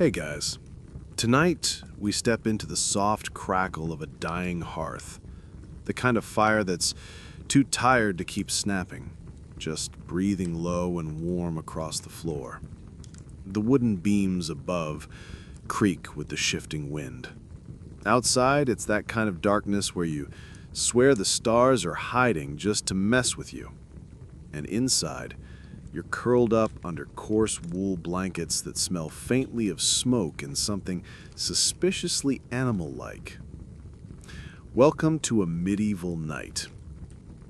Hey guys. Tonight, we step into the soft crackle of a dying hearth. The kind of fire that's too tired to keep snapping, just breathing low and warm across the floor. The wooden beams above creak with the shifting wind. Outside, it's that kind of darkness where you swear the stars are hiding just to mess with you. And inside, you're curled up under coarse wool blankets that smell faintly of smoke and something suspiciously animal-like. Welcome to a medieval night.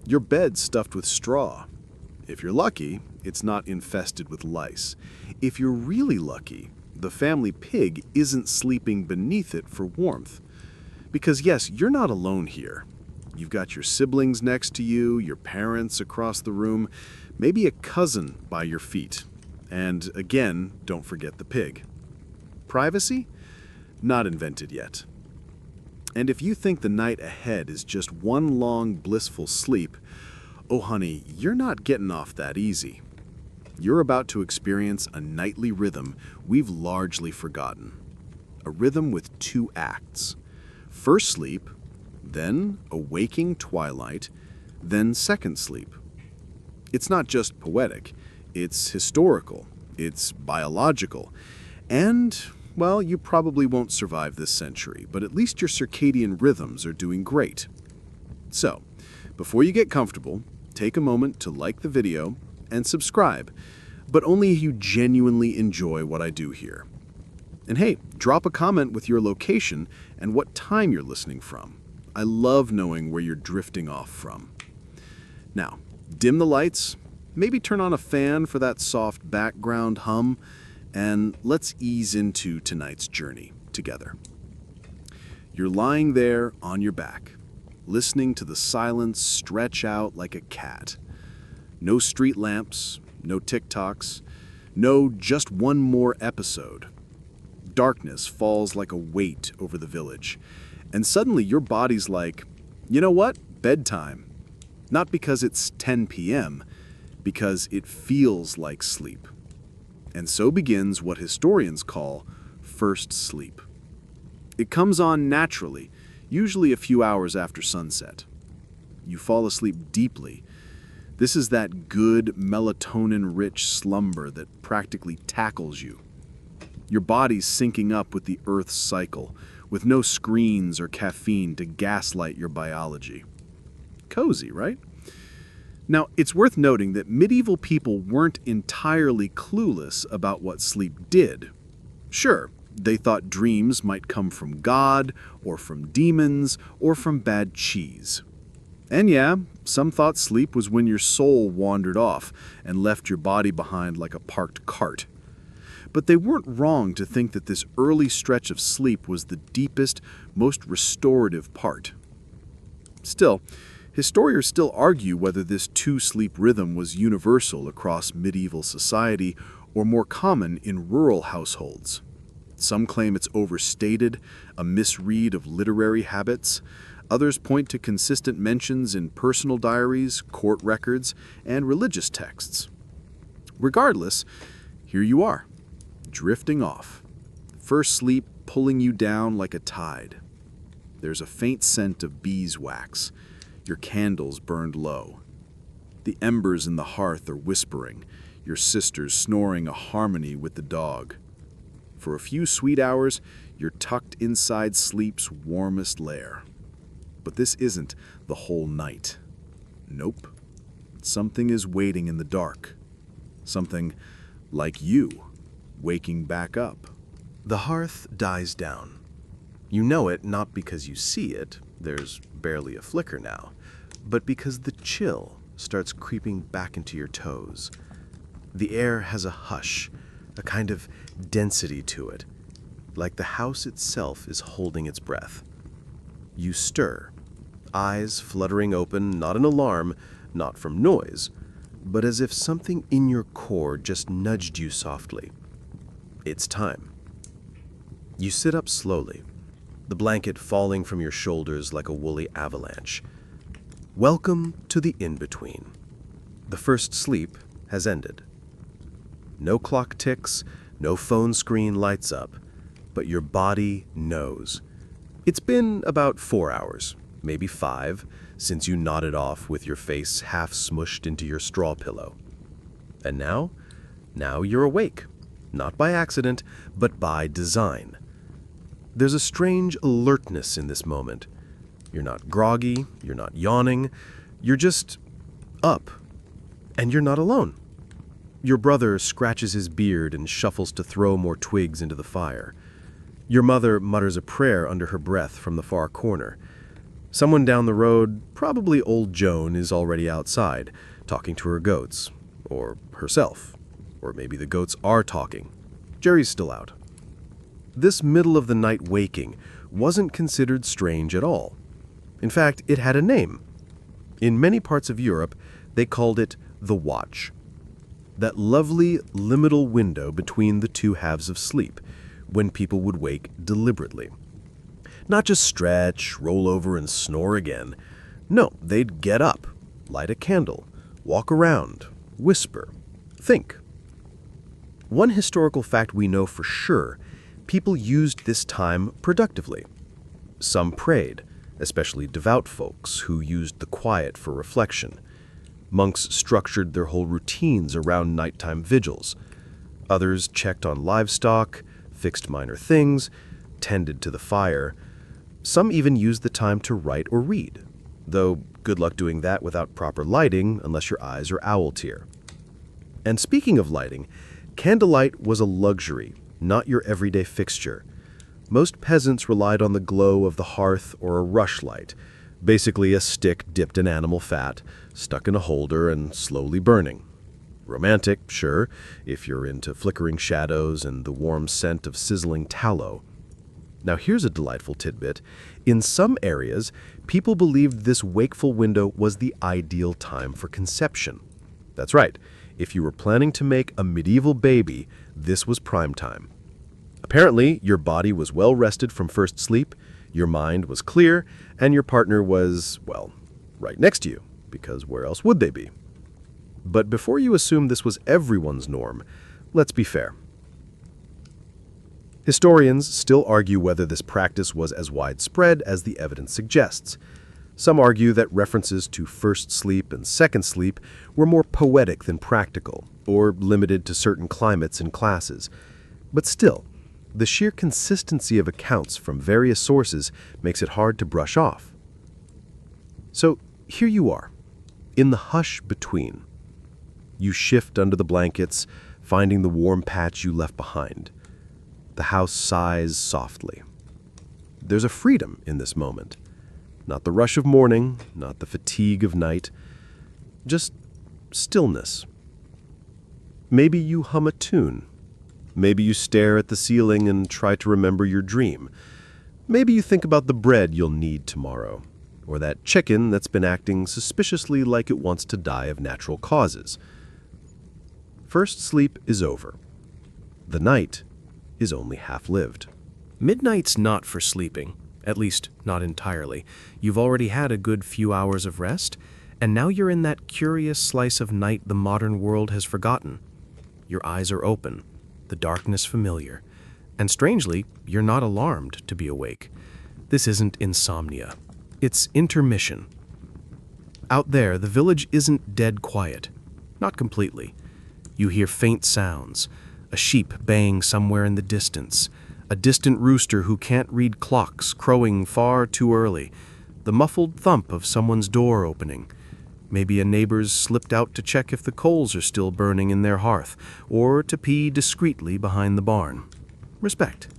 Your bed's stuffed with straw. If you're lucky, it's not infested with lice. If you're really lucky, the family pig isn't sleeping beneath it for warmth. Because yes, you're not alone here. You've got your siblings next to you, your parents across the room, maybe a cousin by your feet. And again, don't forget the pig. Privacy? Not invented yet. And if you think the night ahead is just one long blissful sleep, oh honey, you're not getting off that easy. You're about to experience a nightly rhythm we've largely forgotten. A rhythm with two acts. First sleep, then a waking twilight, then second sleep. It's not just poetic, it's historical, it's biological, and, well, you probably won't survive this century, but at least your circadian rhythms are doing great. So, before you get comfortable, take a moment to like the video and subscribe, but only if you genuinely enjoy what I do here. And hey, drop a comment with your location and what time you're listening from. I love knowing where you're drifting off from. Now, dim the lights, maybe turn on a fan for that soft background hum, and let's ease into tonight's journey together. You're lying there on your back, listening to the silence stretch out like a cat. No street lamps, no TikToks, no just one more episode. Darkness falls like a weight over the village, and suddenly your body's like, you know what? Bedtime. Not because it's 10 p.m., because it feels like sleep. And so begins what historians call first sleep. It comes on naturally, usually a few hours after sunset. You fall asleep deeply. This is that good melatonin-rich slumber that practically tackles you. Your body's syncing up with the Earth's cycle, with no screens or caffeine to gaslight your biology. Cozy, right? Now, it's worth noting that medieval people weren't entirely clueless about what sleep did. Sure, they thought dreams might come from God, or from demons, or from bad cheese. And yeah, some thought sleep was when your soul wandered off and left your body behind like a parked cart. But they weren't wrong to think that this early stretch of sleep was the deepest, most restorative part. Still, historians still argue whether this two-sleep rhythm was universal across medieval society or more common in rural households. Some claim it's overstated, a misread of literary habits. Others point to consistent mentions in personal diaries, court records, and religious texts. Regardless, here you are, drifting off. First sleep pulling you down like a tide. There's a faint scent of beeswax. Your candles burned low. The embers in the hearth are whispering, your sisters snoring a harmony with the dog. For a few sweet hours, you're tucked inside sleep's warmest lair. But this isn't the whole night. Nope. Something is waiting in the dark. Something like you, waking back up. The hearth dies down. You know it not because you see it, there's barely a flicker now, but because the chill starts creeping back into your toes. The air has a hush, a kind of density to it, like the house itself is holding its breath. You stir, eyes fluttering open, not in alarm, not from noise, but as if something in your core just nudged you softly. It's time. You sit up slowly, the blanket falling from your shoulders like a woolly avalanche. Welcome to the in-between. The first sleep has ended. No clock ticks, No phone screen lights up, but your body knows. It's been about 4 hours, maybe 5, since you nodded off with your face half smushed into your straw pillow. And now you're awake, not by accident, but by design. There's a strange alertness in this moment. You're not groggy, you're not yawning, you're just up. And you're not alone. Your brother scratches his beard and shuffles to throw more twigs into the fire. Your mother mutters a prayer under her breath from the far corner. Someone down the road, probably old Joan, is already outside, talking to her goats. Or herself. Or maybe the goats are talking. Jerry's still out. This middle-of-the-night waking wasn't considered strange at all. In fact, it had a name. In many parts of Europe, they called it the watch. That lovely liminal window between the two halves of sleep, when people would wake deliberately. Not just stretch, roll over, and snore again. No, they'd get up, light a candle, walk around, whisper, think. One historical fact we know for sure, people used this time productively. Some prayed, especially devout folks who used the quiet for reflection. Monks structured their whole routines around nighttime vigils. Others checked on livestock, fixed minor things, tended to the fire. Some even used the time to write or read, though good luck doing that without proper lighting unless your eyes are owl tier. And speaking of lighting, candlelight was a luxury, not your everyday fixture. Most peasants relied on the glow of the hearth or a rushlight, basically a stick dipped in animal fat, stuck in a holder and slowly burning. Romantic, sure, if you're into flickering shadows and the warm scent of sizzling tallow. Now here's a delightful tidbit. In some areas, people believed this wakeful window was the ideal time for conception. That's right, if you were planning to make a medieval baby, this was prime time. Apparently, your body was well rested from first sleep, your mind was clear, and your partner was, well, right next to you, because where else would they be? But before you assume this was everyone's norm, let's be fair. Historians still argue whether this practice was as widespread as the evidence suggests. Some argue that references to first sleep and second sleep were more poetic than practical, or limited to certain climates and classes. But still, the sheer consistency of accounts from various sources makes it hard to brush off. So here you are, in the hush between. You shift under the blankets, finding the warm patch you left behind. The house sighs softly. There's a freedom in this moment. Not the rush of morning, not the fatigue of night, just stillness. Maybe you hum a tune. Maybe you stare at the ceiling and try to remember your dream. Maybe you think about the bread you'll need tomorrow, or that chicken that's been acting suspiciously like it wants to die of natural causes. First sleep is over. The night is only half-lived. Midnight's not for sleeping, at least not entirely. You've already had a good few hours of rest, and now you're in that curious slice of night the modern world has forgotten. Your eyes are open, the darkness familiar, and strangely, you're not alarmed to be awake. This isn't insomnia. It's intermission. Out there, the village isn't dead quiet. Not completely. You hear faint sounds, a sheep baying somewhere in the distance, a distant rooster who can't read clocks crowing far too early, the muffled thump of someone's door opening. Maybe a neighbor's slipped out to check if the coals are still burning in their hearth, or to pee discreetly behind the barn. Respect.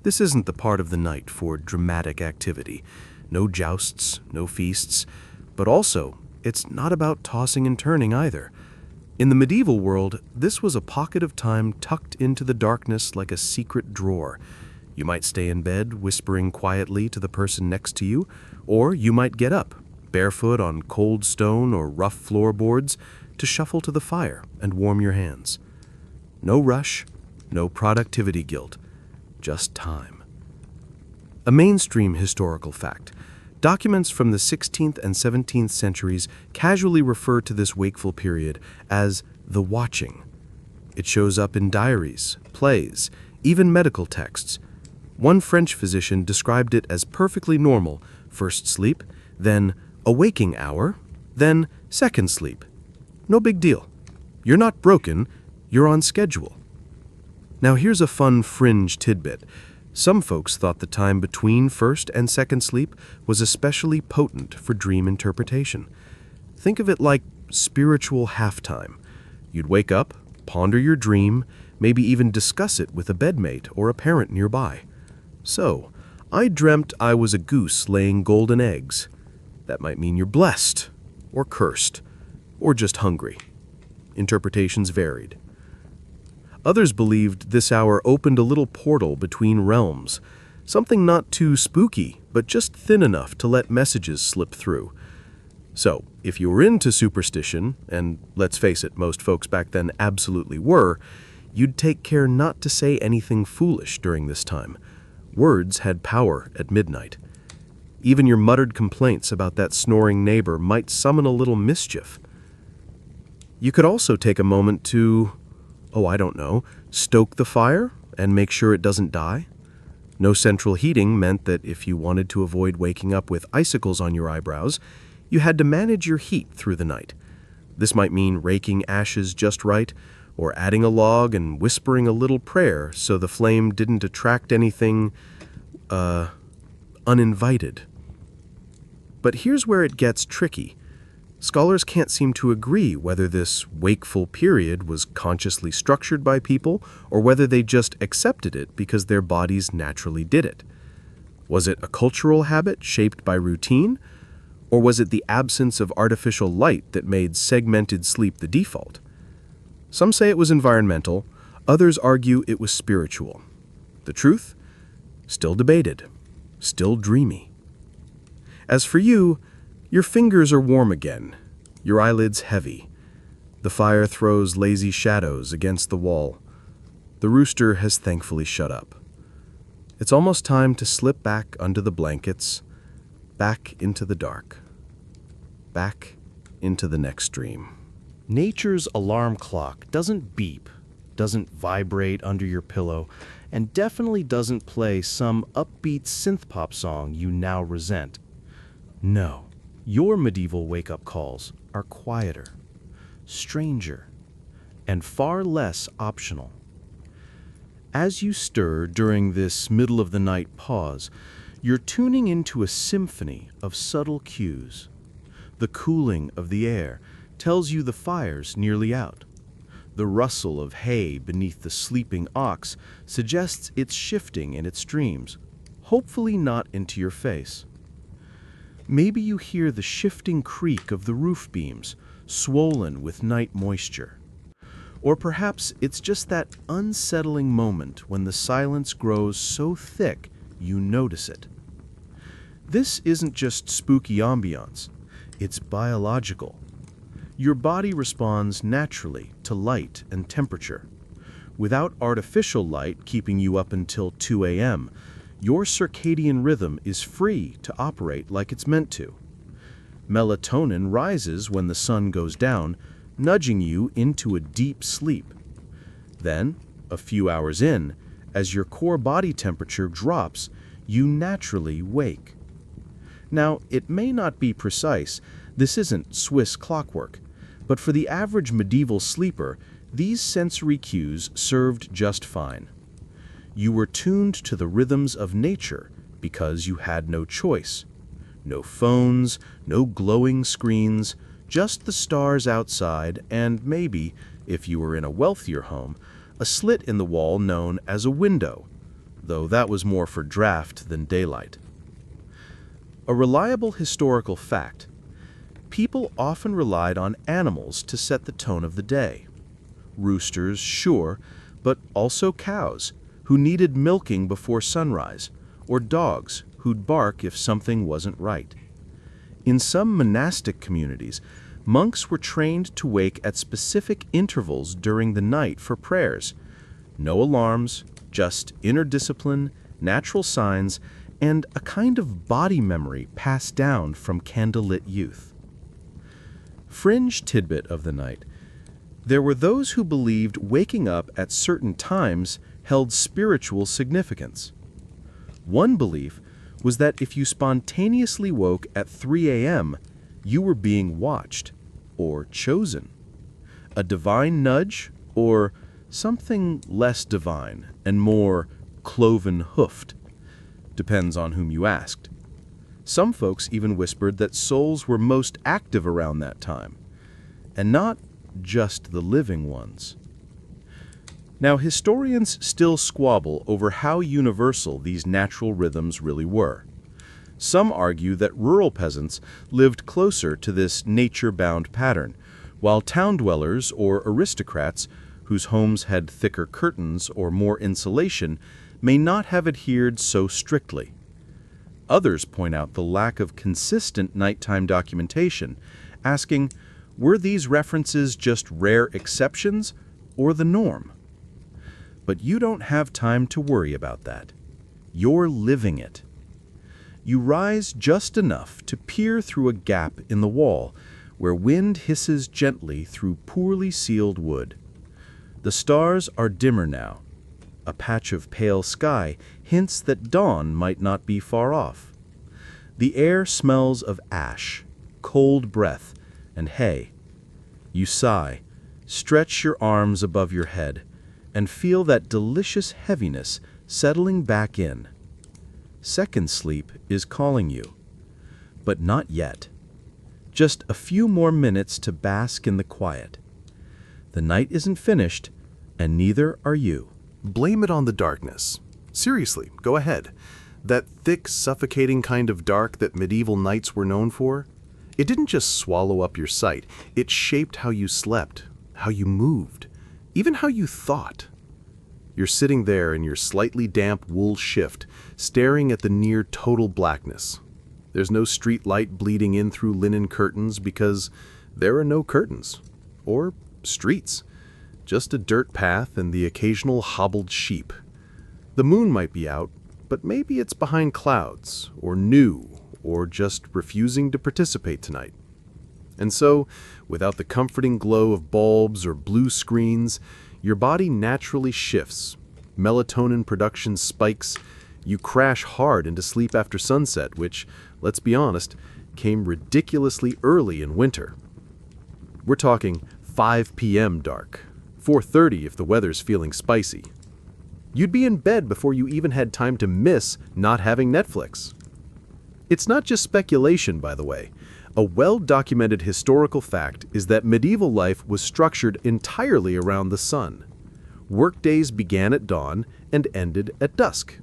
This isn't the part of the night for dramatic activity. No jousts, no feasts, but also, it's not about tossing and turning either. In the medieval world, this was a pocket of time tucked into the darkness like a secret drawer. You might stay in bed, whispering quietly to the person next to you, or you might get up, barefoot on cold stone or rough floorboards, to shuffle to the fire and warm your hands. No rush, no productivity guilt, just time. A mainstream historical fact. Documents from the 16th and 17th centuries casually refer to this wakeful period as the watching. It shows up in diaries, plays, even medical texts. One French physician described it as perfectly normal: first sleep, then a waking hour, then second sleep. No big deal. You're not broken, you're on schedule. Now here's a fun fringe tidbit. Some folks thought the time between first and second sleep was especially potent for dream interpretation. Think of it like spiritual halftime. You'd wake up, ponder your dream, maybe even discuss it with a bedmate or a parent nearby. So, I dreamt I was a goose laying golden eggs. That might mean you're blessed, or cursed, or just hungry. Interpretations varied. Others believed this hour opened a little portal between realms, something not too spooky, but just thin enough to let messages slip through. So, if you were into superstition, and let's face it, most folks back then absolutely were, you'd take care not to say anything foolish during this time. Words had power at midnight. Even your muttered complaints about that snoring neighbor might summon a little mischief. You could also take a moment to, stoke the fire and make sure it doesn't die. No central heating meant that if you wanted to avoid waking up with icicles on your eyebrows, you had to manage your heat through the night. This might mean raking ashes just right, or adding a log and whispering a little prayer so the flame didn't attract anything, uninvited. But here's where it gets tricky. Scholars can't seem to agree whether this wakeful period was consciously structured by people or whether they just accepted it because their bodies naturally did it. Was it a cultural habit shaped by routine, or was it the absence of artificial light that made segmented sleep the default? Some say it was environmental, others argue it was spiritual. The truth? Still debated, still dreamy. As for you, your fingers are warm again, your eyelids heavy. The fire throws lazy shadows against the wall. The rooster has thankfully shut up. It's almost time to slip back under the blankets, back into the dark, back into the next dream. Nature's alarm clock doesn't beep, doesn't vibrate under your pillow, and definitely doesn't play some upbeat synth-pop song you now resent. No, your medieval wake-up calls are quieter, stranger, and far less optional. As you stir during this middle-of-the-night pause, you're tuning into a symphony of subtle cues. The cooling of the air tells you the fire's nearly out. The rustle of hay beneath the sleeping ox suggests it's shifting in its streams, hopefully not into your face. Maybe you hear the shifting creak of the roof beams, swollen with night moisture. Or perhaps it's just that unsettling moment when the silence grows so thick you notice it. This isn't just spooky ambiance, it's biological. Your body responds naturally to light and temperature. Without artificial light keeping you up until 2 a.m., your circadian rhythm is free to operate like it's meant to. Melatonin rises when the sun goes down, nudging you into a deep sleep. Then, a few hours in, as your core body temperature drops, you naturally wake. Now, it may not be precise, this isn't Swiss clockwork, but for the average medieval sleeper, these sensory cues served just fine. You were tuned to the rhythms of nature because you had no choice. No phones, no glowing screens, just the stars outside and maybe, if you were in a wealthier home, a slit in the wall known as a window, though that was more for draft than daylight. A reliable historical fact: people often relied on animals to set the tone of the day. Roosters, sure, but also cows, who needed milking before sunrise, or dogs who'd bark if something wasn't right. In some monastic communities, monks were trained to wake at specific intervals during the night for prayers. No alarms, just inner discipline, natural signs, and a kind of body memory passed down from candlelit youth. Fringe tidbit of the night: There were those who believed waking up at certain times held spiritual significance. One belief was that if you spontaneously woke at 3 a.m., you were being watched or chosen. A divine nudge or something less divine and more cloven-hoofed. Depends on whom you asked. Some folks even whispered that souls were most active around that time, and not just the living ones. Now, historians still squabble over how universal these natural rhythms really were. Some argue that rural peasants lived closer to this nature-bound pattern, while town dwellers or aristocrats whose homes had thicker curtains or more insulation may not have adhered so strictly. Others point out the lack of consistent nighttime documentation, asking, were these references just rare exceptions or the norm? But you don't have time to worry about that. You're living it. You rise just enough to peer through a gap in the wall where wind hisses gently through poorly sealed wood. The stars are dimmer now. A patch of pale sky hints that dawn might not be far off. The air smells of ash, cold breath, and hay. You sigh, stretch your arms above your head, and feel that delicious heaviness settling back in. Second sleep is calling you, but not yet. Just a few more minutes to bask in the quiet. The night isn't finished, and neither are you. Blame it on the darkness. Seriously, go ahead. That thick, suffocating kind of dark that medieval nights were known for, it didn't just swallow up your sight, it shaped how you slept, how you moved, even how you thought. You're sitting there in your slightly damp wool shift, staring at the near total blackness. There's no street light bleeding in through linen curtains because there are no curtains. Or streets. Just a dirt path and the occasional hobbled sheep. The moon might be out, but maybe it's behind clouds, or new, or just refusing to participate tonight. And so, without the comforting glow of bulbs or blue screens, your body naturally shifts. Melatonin production spikes. You crash hard into sleep after sunset, which, let's be honest, came ridiculously early in winter. We're talking 5 p.m. dark, 4:30 if the weather's feeling spicy. You'd be in bed before you even had time to miss not having Netflix. It's not just speculation, by the way. A well-documented historical fact is that medieval life was structured entirely around the sun. Workdays began at dawn and ended at dusk.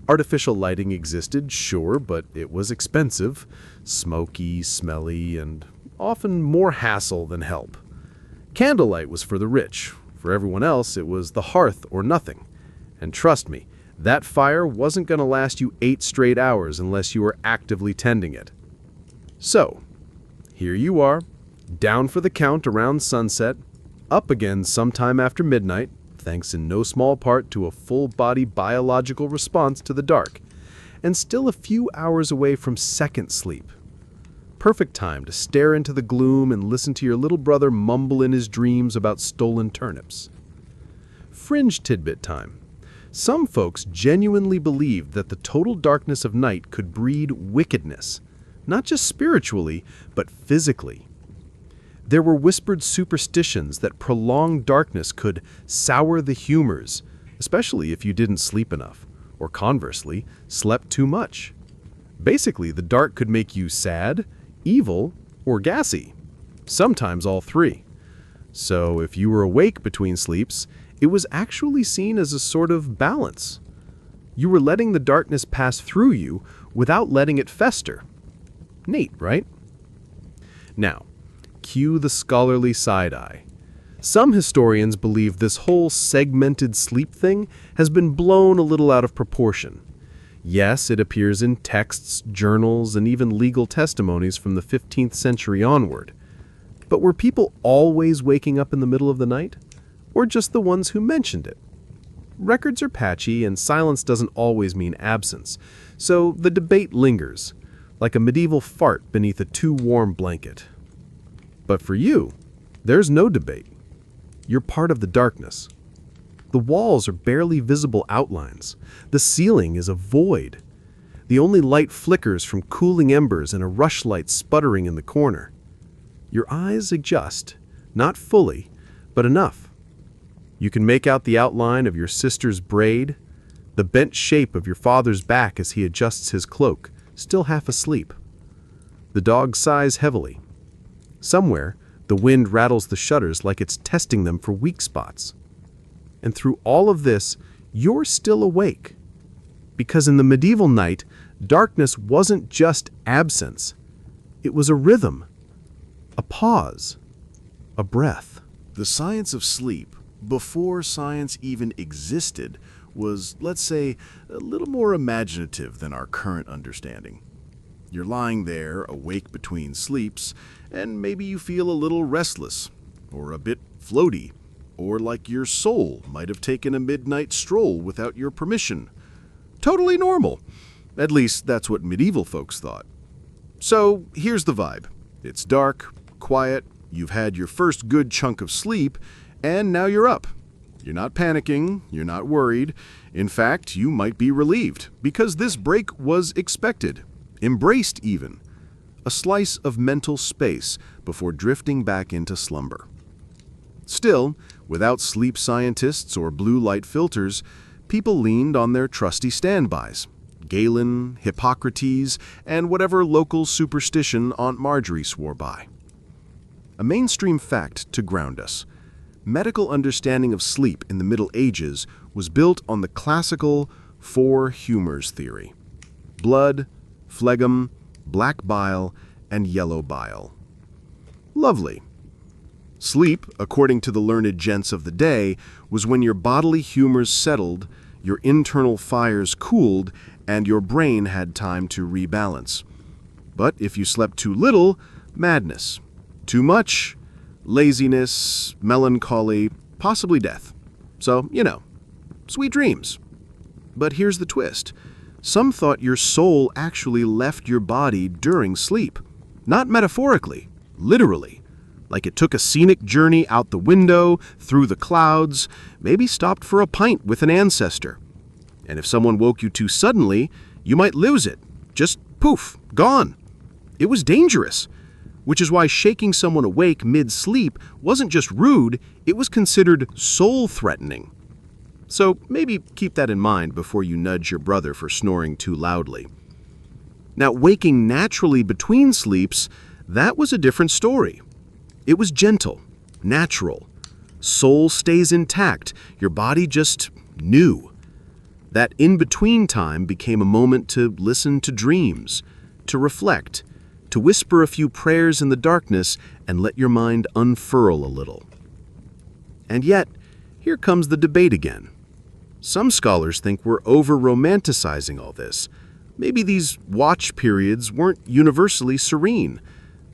Artificial lighting existed, sure, but it was expensive, smoky, smelly, and often more hassle than help. Candlelight was for the rich. For everyone else, it was the hearth or nothing. And trust me, that fire wasn't going to last you 8 straight hours unless you were actively tending it. So, here you are, down for the count around sunset, up again sometime after midnight, thanks in no small part to a full-body biological response to the dark, and still a few hours away from second sleep. Perfect time to stare into the gloom and listen to your little brother mumble in his dreams about stolen turnips. Fringe tidbit time. Some folks genuinely believed that the total darkness of night could breed wickedness, not just spiritually, but physically. There were whispered superstitions that prolonged darkness could sour the humors, especially if you didn't sleep enough, or conversely, slept too much. Basically, the dark could make you sad, evil, or gassy, sometimes all three. So if you were awake between sleeps, it was actually seen as a sort of balance. You were letting the darkness pass through you without letting it fester. Neat, right? Now, cue the scholarly side-eye. Some historians believe this whole segmented sleep thing has been blown a little out of proportion. Yes, it appears in texts, journals, and even legal testimonies from the 15th century onward. But were people always waking up in the middle of the night? Or just the ones who mentioned it? Records are patchy, and silence doesn't always mean absence, so the debate lingers, like a medieval fart beneath a too warm blanket. But for you, there's no debate. You're part of the darkness. The walls are barely visible outlines. The ceiling is a void. The only light flickers from cooling embers and a rushlight sputtering in the corner. Your eyes adjust, not fully, but enough. You can make out the outline of your sister's braid, the bent shape of your father's back as he adjusts his cloak, still half asleep. The dog sighs heavily. Somewhere, the wind rattles the shutters like it's testing them for weak spots. And through all of this, you're still awake. Because in the medieval night, darkness wasn't just absence. It was a rhythm, a pause, a breath. The science of sleep, before science even existed, was, let's say, a little more imaginative than our current understanding. You're lying there, awake between sleeps, and maybe you feel a little restless, or a bit floaty, or like your soul might have taken a midnight stroll without your permission. Totally normal. At least that's what medieval folks thought. So here's the vibe. It's dark, quiet, you've had your first good chunk of sleep, and now you're up. You're not panicking, you're not worried. In fact, you might be relieved, because this break was expected, embraced even. A slice of mental space before drifting back into slumber. Still, without sleep scientists or blue light filters, people leaned on their trusty standbys. Galen, Hippocrates, and whatever local superstition Aunt Marjorie swore by. A mainstream fact to ground us. Medical understanding of sleep in the Middle Ages was built on the classical four humors theory. Blood, phlegm, black bile, and yellow bile. Lovely. Sleep, according to the learned gents of the day, was when your bodily humors settled, your internal fires cooled, and your brain had time to rebalance. But if you slept too little, madness. Too much, laziness, melancholy, possibly death. So, sweet dreams. But here's the twist. Some thought your soul actually left your body during sleep. Not metaphorically, literally. Like it took a scenic journey out the window, through the clouds, maybe stopped for a pint with an ancestor. And if someone woke you too suddenly, you might lose it. Just poof, gone. It was dangerous. Which is why shaking someone awake mid-sleep wasn't just rude, it was considered soul-threatening. So maybe keep that in mind before you nudge your brother for snoring too loudly. Now, waking naturally between sleeps, that was a different story. It was gentle, natural. Soul stays intact, your body just knew. That in-between time became a moment to listen to dreams, to reflect, to whisper a few prayers in the darkness and let your mind unfurl a little. And yet, here comes the debate again. Some scholars think we're over-romanticizing all this. Maybe these watch periods weren't universally serene.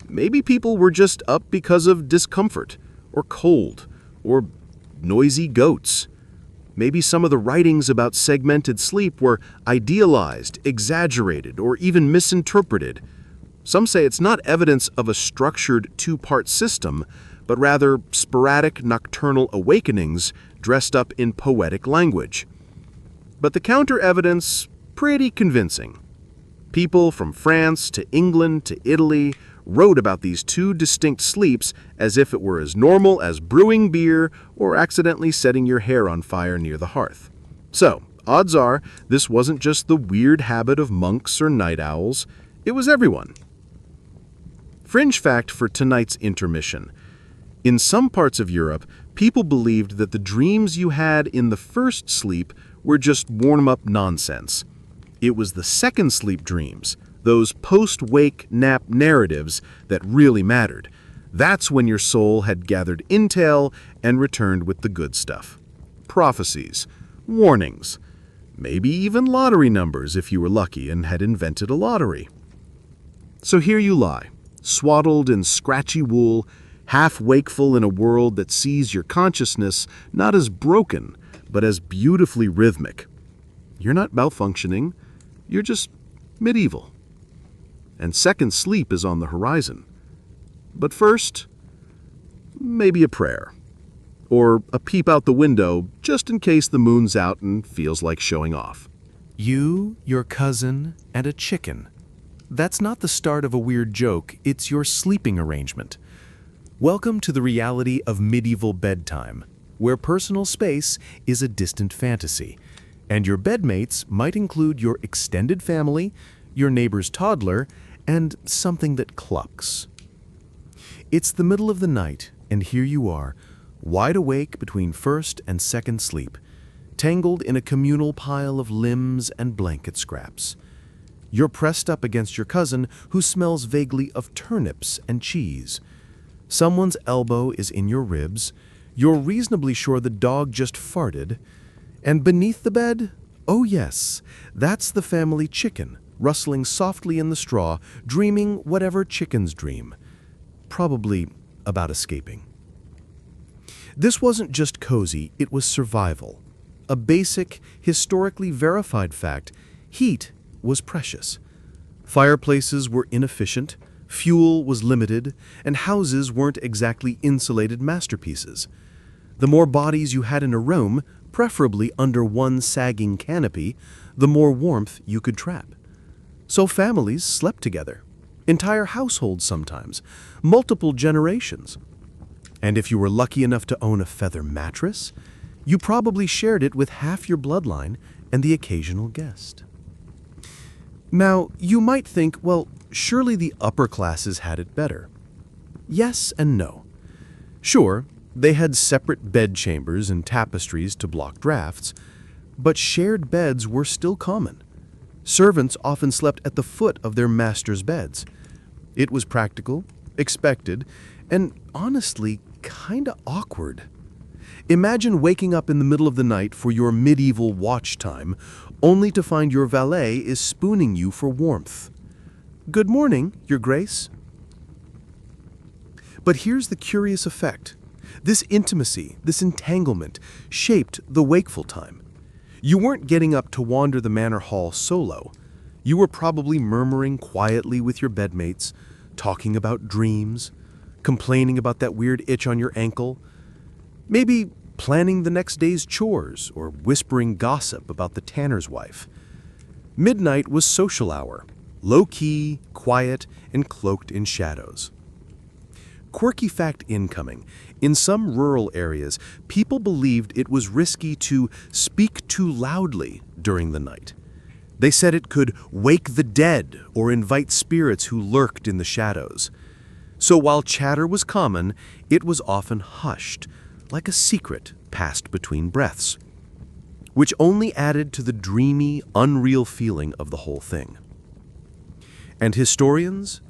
Maybe people were just up because of discomfort, or cold, or noisy goats. Maybe some of the writings about segmented sleep were idealized, exaggerated, or even misinterpreted. Some say it's not evidence of a structured two-part system, but rather sporadic nocturnal awakenings dressed up in poetic language. But the counter-evidence, pretty convincing. People from France to England to Italy wrote about these two distinct sleeps as if it were as normal as brewing beer or accidentally setting your hair on fire near the hearth. So, odds are, this wasn't just the weird habit of monks or night owls, it was everyone. Fringe fact for tonight's intermission. In some parts of Europe, people believed that the dreams you had in the first sleep were just warm-up nonsense. It was the second sleep dreams, those post-wake nap narratives, that really mattered. That's when your soul had gathered intel and returned with the good stuff. Prophecies, warnings, maybe even lottery numbers if you were lucky and had invented a lottery. So here you lie, swaddled in scratchy wool, half wakeful in a world that sees your consciousness not as broken, but as beautifully rhythmic. You're not malfunctioning, you're just medieval. And second sleep is on the horizon. But first, maybe a prayer. or a peep out the window just in case the moon's out and feels like showing off. You, your cousin, and a chicken. That's not the start of a weird joke, it's your sleeping arrangement. Welcome to the reality of medieval bedtime, where personal space is a distant fantasy, and your bedmates might include your extended family, your neighbor's toddler, and something that clucks. It's the middle of the night, and here you are, wide awake between first and second sleep, tangled in a communal pile of limbs and blanket scraps. You're pressed up against your cousin who smells vaguely of turnips and cheese. Someone's elbow is in your ribs. You're reasonably sure the dog just farted. And beneath the bed, oh yes, that's the family chicken, rustling softly in the straw, dreaming whatever chickens dream. Probably about escaping. This wasn't just cozy, it was survival. A basic, historically verified fact: heat was precious. Fireplaces were inefficient, fuel was limited, and houses weren't exactly insulated masterpieces. The more bodies you had in a room, preferably under one sagging canopy, the more warmth you could trap. So families slept together. Entire households sometimes, multiple generations. And if you were lucky enough to own a feather mattress, you probably shared it with half your bloodline and the occasional guest. Now, you might think, well, surely the upper classes had it better. Yes and no. Sure, they had separate bedchambers and tapestries to block drafts, but shared beds were still common. Servants often slept at the foot of their masters' beds. It was practical, expected, and honestly, kinda awkward. Imagine waking up in the middle of the night for your medieval watch time, only to find your valet is spooning you for warmth. Good morning, Your Grace. But here's the curious effect. This intimacy, this entanglement, shaped the wakeful time. You weren't getting up to wander the manor hall solo. You were probably murmuring quietly with your bedmates, talking about dreams, complaining about that weird itch on your ankle, maybe planning the next day's chores or whispering gossip about the tanner's wife. Midnight was social hour, low-key, quiet, and cloaked in shadows. Quirky fact incoming. In some rural areas, people believed it was risky to speak too loudly during the night. They said it could wake the dead or invite spirits who lurked in the shadows. So while chatter was common, it was often hushed, like a secret passed between breaths, which only added to the dreamy, unreal feeling of the whole thing. And historians?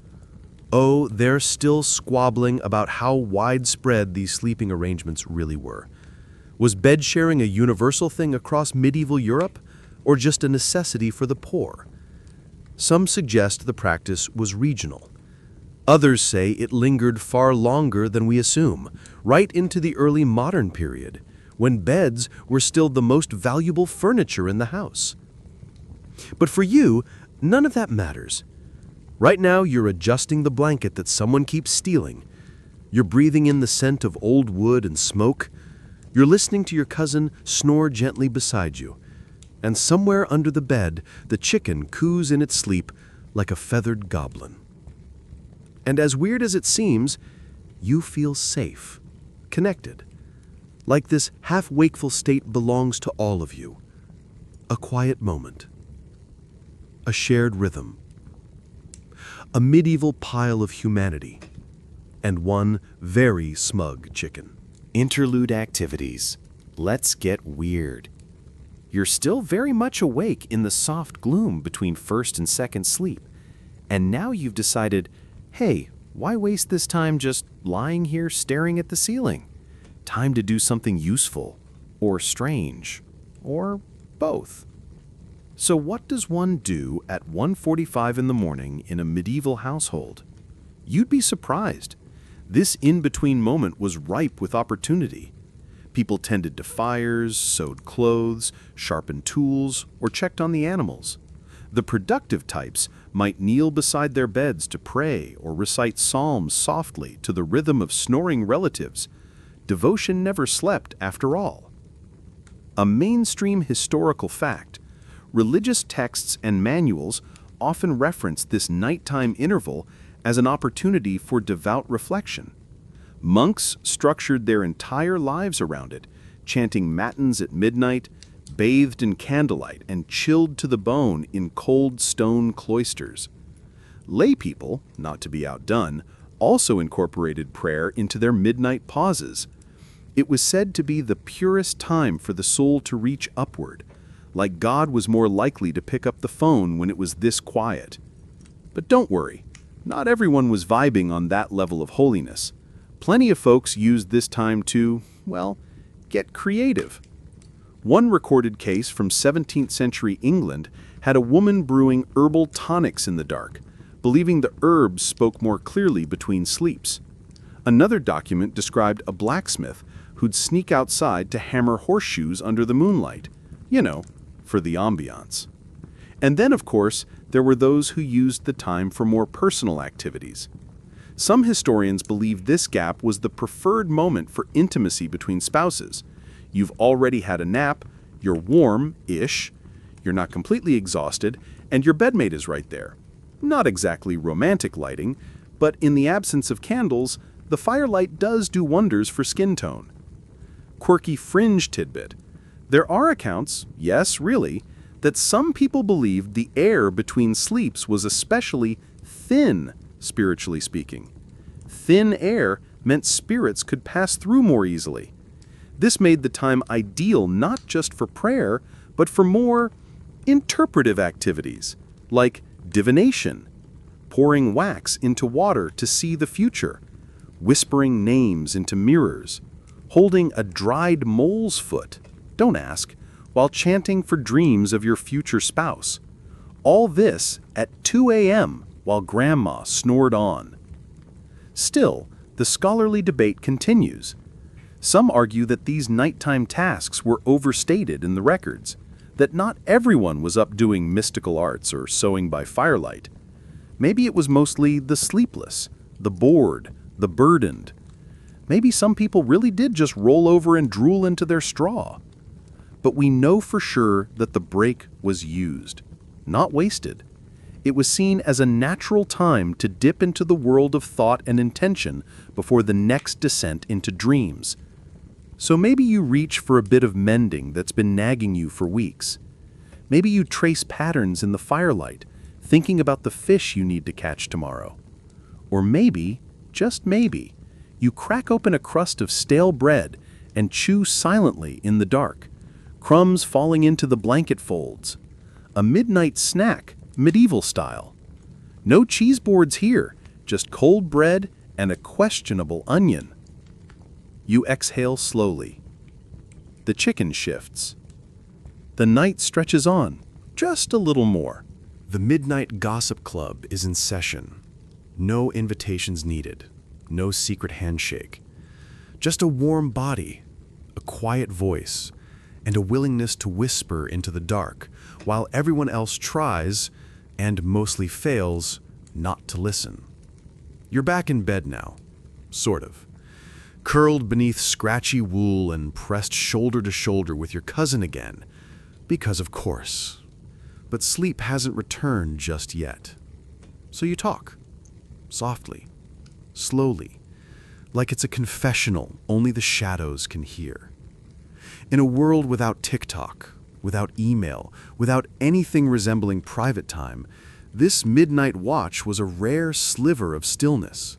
Oh, they're still squabbling about how widespread these sleeping arrangements really were. Was bed sharing a universal thing across medieval Europe, or just a necessity for the poor? Some suggest the practice was regional. Others say it lingered far longer than we assume, right into the early modern period, when beds were still the most valuable furniture in the house. But for you, none of that matters. Right now, you're adjusting the blanket that someone keeps stealing. You're breathing in the scent of old wood and smoke. You're listening to your cousin snore gently beside you. And somewhere under the bed, the chicken coos in its sleep like a feathered goblin. And as weird as it seems, you feel safe, connected. Like this half-wakeful state belongs to all of you. A quiet moment. A shared rhythm. A medieval pile of humanity. And one very smug chicken. Interlude activities. Let's get weird. You're still very much awake in the soft gloom between first and second sleep. And now you've decided, hey, why waste this time just lying here staring at the ceiling? Time to do something useful, or strange, or both. So what does one do at 1:45 in the morning in a medieval household? You'd be surprised. This in-between moment was ripe with opportunity. People tended to fires, sewed clothes, sharpened tools, or checked on the animals. The productive types might kneel beside their beds to pray or recite psalms softly to the rhythm of snoring relatives, Devotion never slept after all. A mainstream historical fact, religious texts and manuals often reference this nighttime interval as an opportunity for devout reflection. Monks structured their entire lives around it, chanting matins at midnight, bathed in candlelight, and chilled to the bone in cold stone cloisters. Lay people, not to be outdone, also incorporated prayer into their midnight pauses. It was said to be the purest time for the soul to reach upward, like God was more likely to pick up the phone when it was this quiet. But don't worry, not everyone was vibing on that level of holiness. Plenty of folks used this time to, well, get creative. One recorded case from 17th century England had a woman brewing herbal tonics in the dark, believing the herbs spoke more clearly between sleeps. Another document described a blacksmith who'd sneak outside to hammer horseshoes under the moonlight, for the ambiance. And then, of course, there were those who used the time for more personal activities. Some historians believe this gap was the preferred moment for intimacy between spouses. You've already had a nap, you're warm-ish, you're not completely exhausted, and your bedmate is right there. Not exactly romantic lighting, but in the absence of candles, the firelight does do wonders for skin tone. Quirky fringe tidbit. There are accounts, yes, really, that some people believed the air between sleeps was especially thin, spiritually speaking. Thin air meant spirits could pass through more easily. This made the time ideal not just for prayer, but for more interpretive activities, like divination, pouring wax into water to see the future, whispering names into mirrors, holding a dried mole's foot, don't ask, while chanting for dreams of your future spouse. All this at 2 a.m. while Grandma snored on. Still, the scholarly debate continues. Some argue that these nighttime tasks were overstated in the records, that not everyone was up doing mystical arts or sewing by firelight. Maybe it was mostly the sleepless, the bored, the burdened. Maybe some people really did just roll over and drool into their straw. But we know for sure that the break was used, not wasted. It was seen as a natural time to dip into the world of thought and intention before the next descent into dreams. So maybe you reach for a bit of mending that's been nagging you for weeks. Maybe you trace patterns in the firelight, thinking about the fish you need to catch tomorrow. Or maybe, just maybe, you crack open a crust of stale bread and chew silently in the dark, crumbs falling into the blanket folds. A midnight snack, medieval style. No cheese boards here, just cold bread and a questionable onion. You exhale slowly. The chicken shifts. The night stretches on, just a little more. The Midnight Gossip Club is in session. No invitations needed, no secret handshake. Just a warm body, a quiet voice, and a willingness to whisper into the dark while everyone else tries, and mostly fails, not to listen. You're back in bed now, sort of. Curled beneath scratchy wool and pressed shoulder to shoulder with your cousin again, because of course. But sleep hasn't returned just yet. So you talk, softly, slowly, like it's a confessional only the shadows can hear. In a world without TikTok, without email, without anything resembling private time, this midnight watch was a rare sliver of stillness.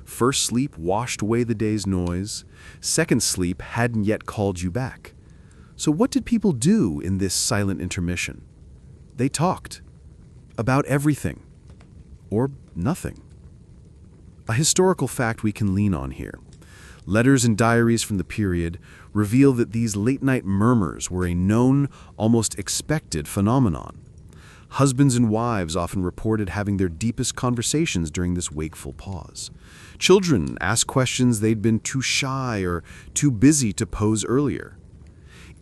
First sleep washed away the day's noise. Second sleep hadn't yet called you back. So what did people do in this silent intermission? They talked. About everything. Or nothing. A historical fact we can lean on here. Letters and diaries from the period reveal that these late-night murmurs were a known, almost expected phenomenon. Husbands and wives often reported having their deepest conversations during this wakeful pause. Children asked questions they'd been too shy or too busy to pose earlier.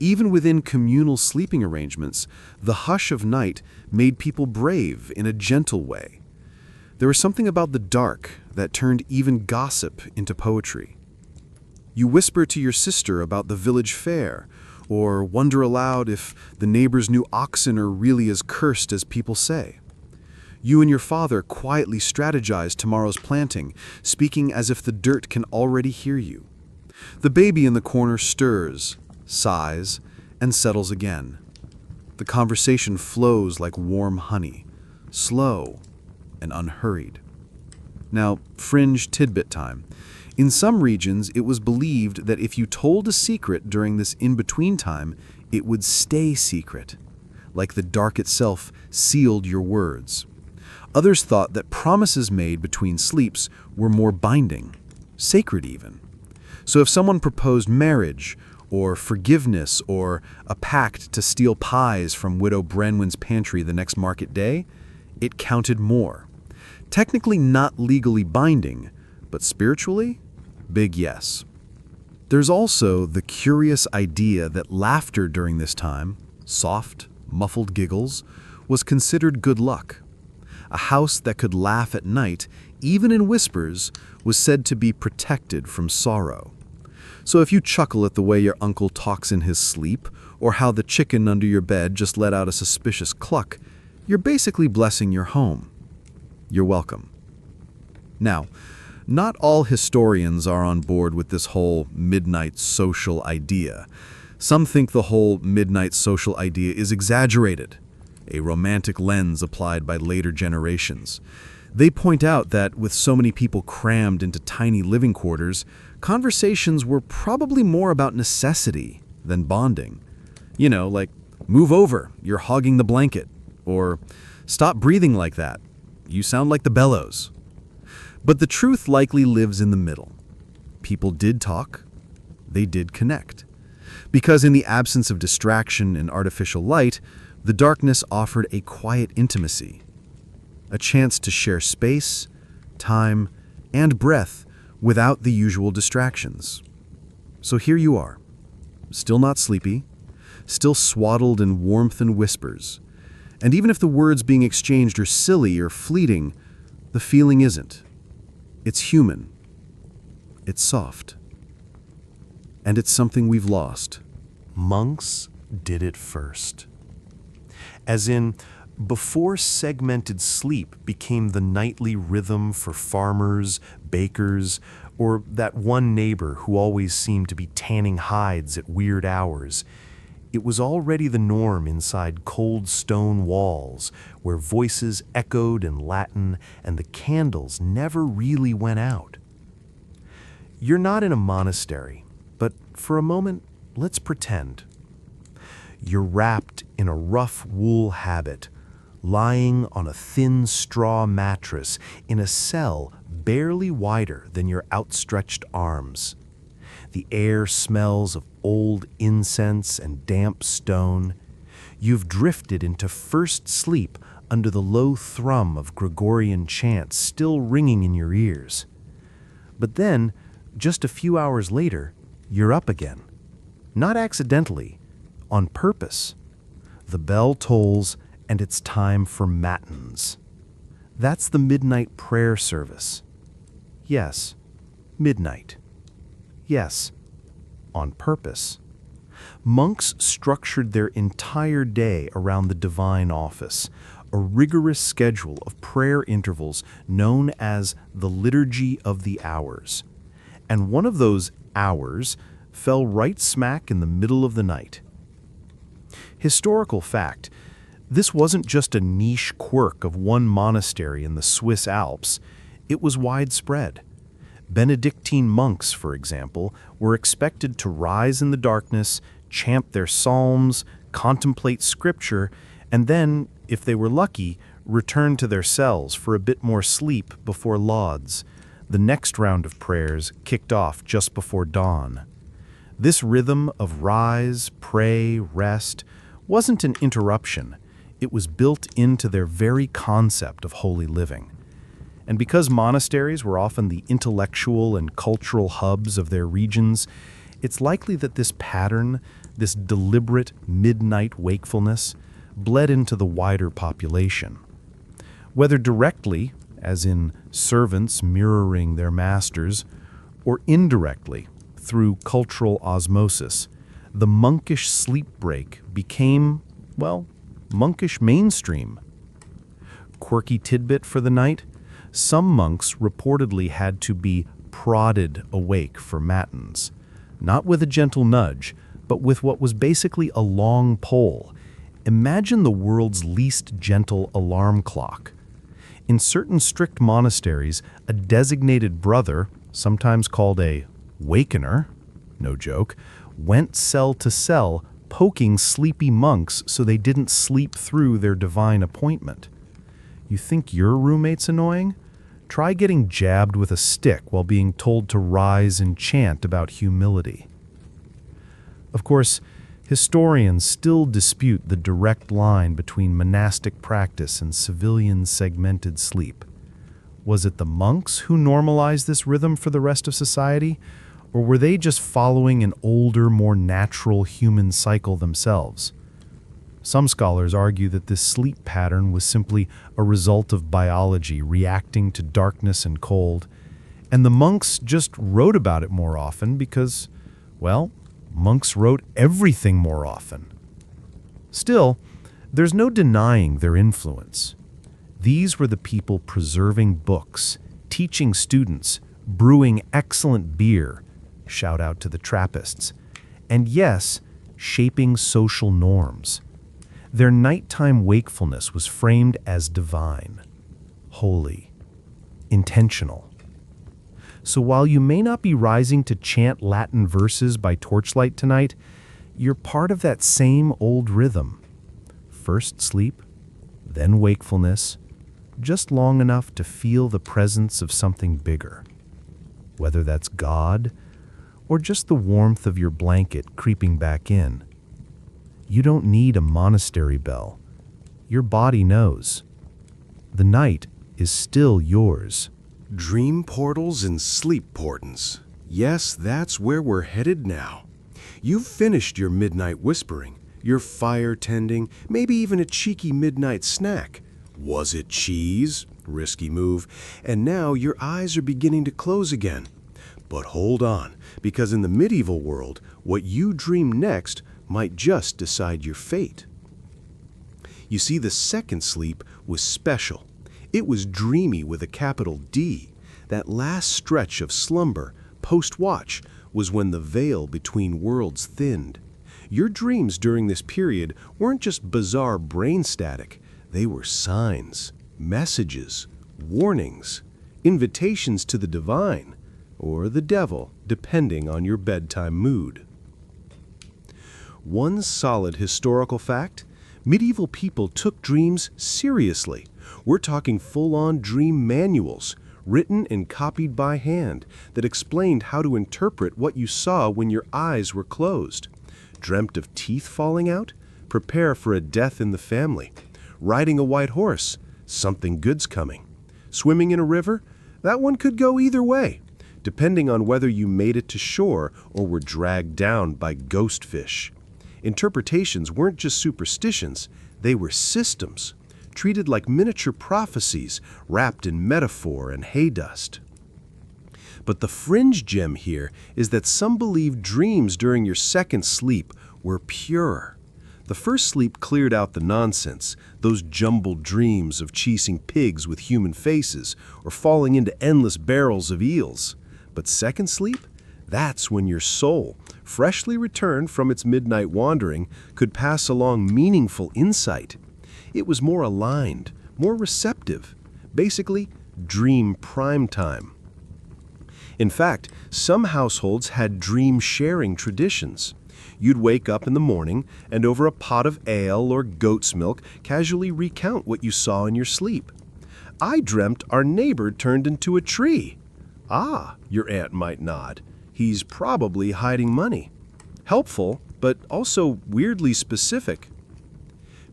Even within communal sleeping arrangements, the hush of night made people brave in a gentle way. There was something about the dark that turned even gossip into poetry. You whisper to your sister about the village fair, or wonder aloud if the neighbor's new oxen are really as cursed as people say. You and your father quietly strategize tomorrow's planting, speaking as if the dirt can already hear you. The baby in the corner stirs, sighs, and settles again. The conversation flows like warm honey, slow and unhurried. Now, fringe tidbit time. In some regions, it was believed that if you told a secret during this in-between time, it would stay secret, like the dark itself sealed your words. Others thought that promises made between sleeps were more binding, sacred even. So if someone proposed marriage, or forgiveness, or a pact to steal pies from Widow Branwen's pantry the next market day, it counted more. Technically not legally binding, but spiritually, big yes. There's also the curious idea that laughter during this time, soft, muffled giggles, was considered good luck. A house that could laugh at night, even in whispers, was said to be protected from sorrow. So if you chuckle at the way your uncle talks in his sleep, or how the chicken under your bed just let out a suspicious cluck, you're basically blessing your home. You're welcome. Now, not all historians are on board with this whole midnight social idea. Some think the whole midnight social idea is exaggerated, a romantic lens applied by later generations. They point out that with so many people crammed into tiny living quarters, conversations were probably more about necessity than bonding. You know, like, move over, you're hogging the blanket, or stop breathing like that, you sound like the bellows. But the truth likely lives in the middle. People did talk, they did connect. Because in the absence of distraction and artificial light, the darkness offered a quiet intimacy, a chance to share space, time, and breath without the usual distractions. So here you are, still not sleepy, still swaddled in warmth and whispers. And even if the words being exchanged are silly or fleeting, the feeling isn't. It's human. It's soft. And it's something we've lost. Monks did it first. As in, before segmented sleep became the nightly rhythm for farmers, bakers, or that one neighbor who always seemed to be tanning hides at weird hours, it was already the norm inside cold stone walls where voices echoed in Latin and the candles never really went out. You're not in a monastery, but for a moment, let's pretend. You're wrapped in a rough wool habit, lying on a thin straw mattress in a cell barely wider than your outstretched arms. The air smells of old incense and damp stone. You've drifted into first sleep under the low thrum of Gregorian chants still ringing in your ears. But then, just a few hours later, you're up again. Not accidentally, on purpose. The bell tolls and it's time for matins. That's the midnight prayer service. Yes, midnight. Yes, on purpose. Monks structured their entire day around the divine office, a rigorous schedule of prayer intervals known as the Liturgy of the Hours. And one of those hours fell right smack in the middle of the night. Historical fact, this wasn't just a niche quirk of one monastery in the Swiss Alps, it was widespread. Benedictine monks, for example, were expected to rise in the darkness, chant their psalms, contemplate scripture, and then, if they were lucky, return to their cells for a bit more sleep before lauds. The next round of prayers kicked off just before dawn. This rhythm of rise, pray, rest wasn't an interruption. It was built into their very concept of holy living. And because monasteries were often the intellectual and cultural hubs of their regions, it's likely that this pattern, this deliberate midnight wakefulness, bled into the wider population. Whether directly, as in servants mirroring their masters, or indirectly, through cultural osmosis, the monkish sleep break became, well, monkish mainstream. Quirky tidbit for the night: some monks reportedly had to be prodded awake for matins, not with a gentle nudge, but with what was basically a long pole. Imagine the world's least gentle alarm clock. In certain strict monasteries, a designated brother, sometimes called a wakener, no joke, went cell to cell poking sleepy monks so they didn't sleep through their divine appointment. You think your roommate's annoying? Try getting jabbed with a stick while being told to rise and chant about humility. Of course, historians still dispute the direct line between monastic practice and civilian segmented sleep. Was it the monks who normalized this rhythm for the rest of society, or were they just following an older, more natural human cycle themselves? Some scholars argue that this sleep pattern was simply a result of biology reacting to darkness and cold, and the monks just wrote about it more often because, well, monks wrote everything more often. Still, there's no denying their influence. These were the people preserving books, teaching students, brewing excellent beer, shout out to the Trappists, and yes, shaping social norms. Their nighttime wakefulness was framed as divine, holy, intentional. So while you may not be rising to chant Latin verses by torchlight tonight, you're part of that same old rhythm. First sleep, then wakefulness, just long enough to feel the presence of something bigger. Whether that's God or just the warmth of your blanket creeping back in. You don't need a monastery bell. Your body knows. The night is still yours. Dream portals and sleep portents. Yes, that's where we're headed now. You've finished your midnight whispering, your fire tending, maybe even a cheeky midnight snack. Was it cheese? Risky move. And now your eyes are beginning to close again. But hold on, because in the medieval world, what you dream next might just decide your fate. You see, the second sleep was special. It was dreamy with a capital D. That last stretch of slumber, post-watch, was when the veil between worlds thinned. Your dreams during this period weren't just bizarre brain static. They were signs, messages, warnings, invitations to the divine, or the devil, depending on your bedtime mood. One solid historical fact: medieval people took dreams seriously. We're talking full-on dream manuals, written and copied by hand, that explained how to interpret what you saw when your eyes were closed. Dreamt of teeth falling out? Prepare for a death in the family. Riding a white horse? Something good's coming. Swimming in a river? That one could go either way, depending on whether you made it to shore or were dragged down by ghost fish. Interpretations weren't just superstitions, they were systems, treated like miniature prophecies wrapped in metaphor and hay dust. But the fringe gem here is that some believe dreams during your second sleep were pure. The first sleep cleared out the nonsense, those jumbled dreams of chasing pigs with human faces or falling into endless barrels of eels. But second sleep? That's when your soul, freshly returned from its midnight wandering, could pass along meaningful insight. It was more aligned, more receptive, basically dream prime time. In fact, some households had dream-sharing traditions. You'd wake up in the morning and over a pot of ale or goat's milk casually recount what you saw in your sleep. I dreamt our neighbor turned into a tree. Ah, your aunt might nod. He's probably hiding money. Helpful, but also weirdly specific.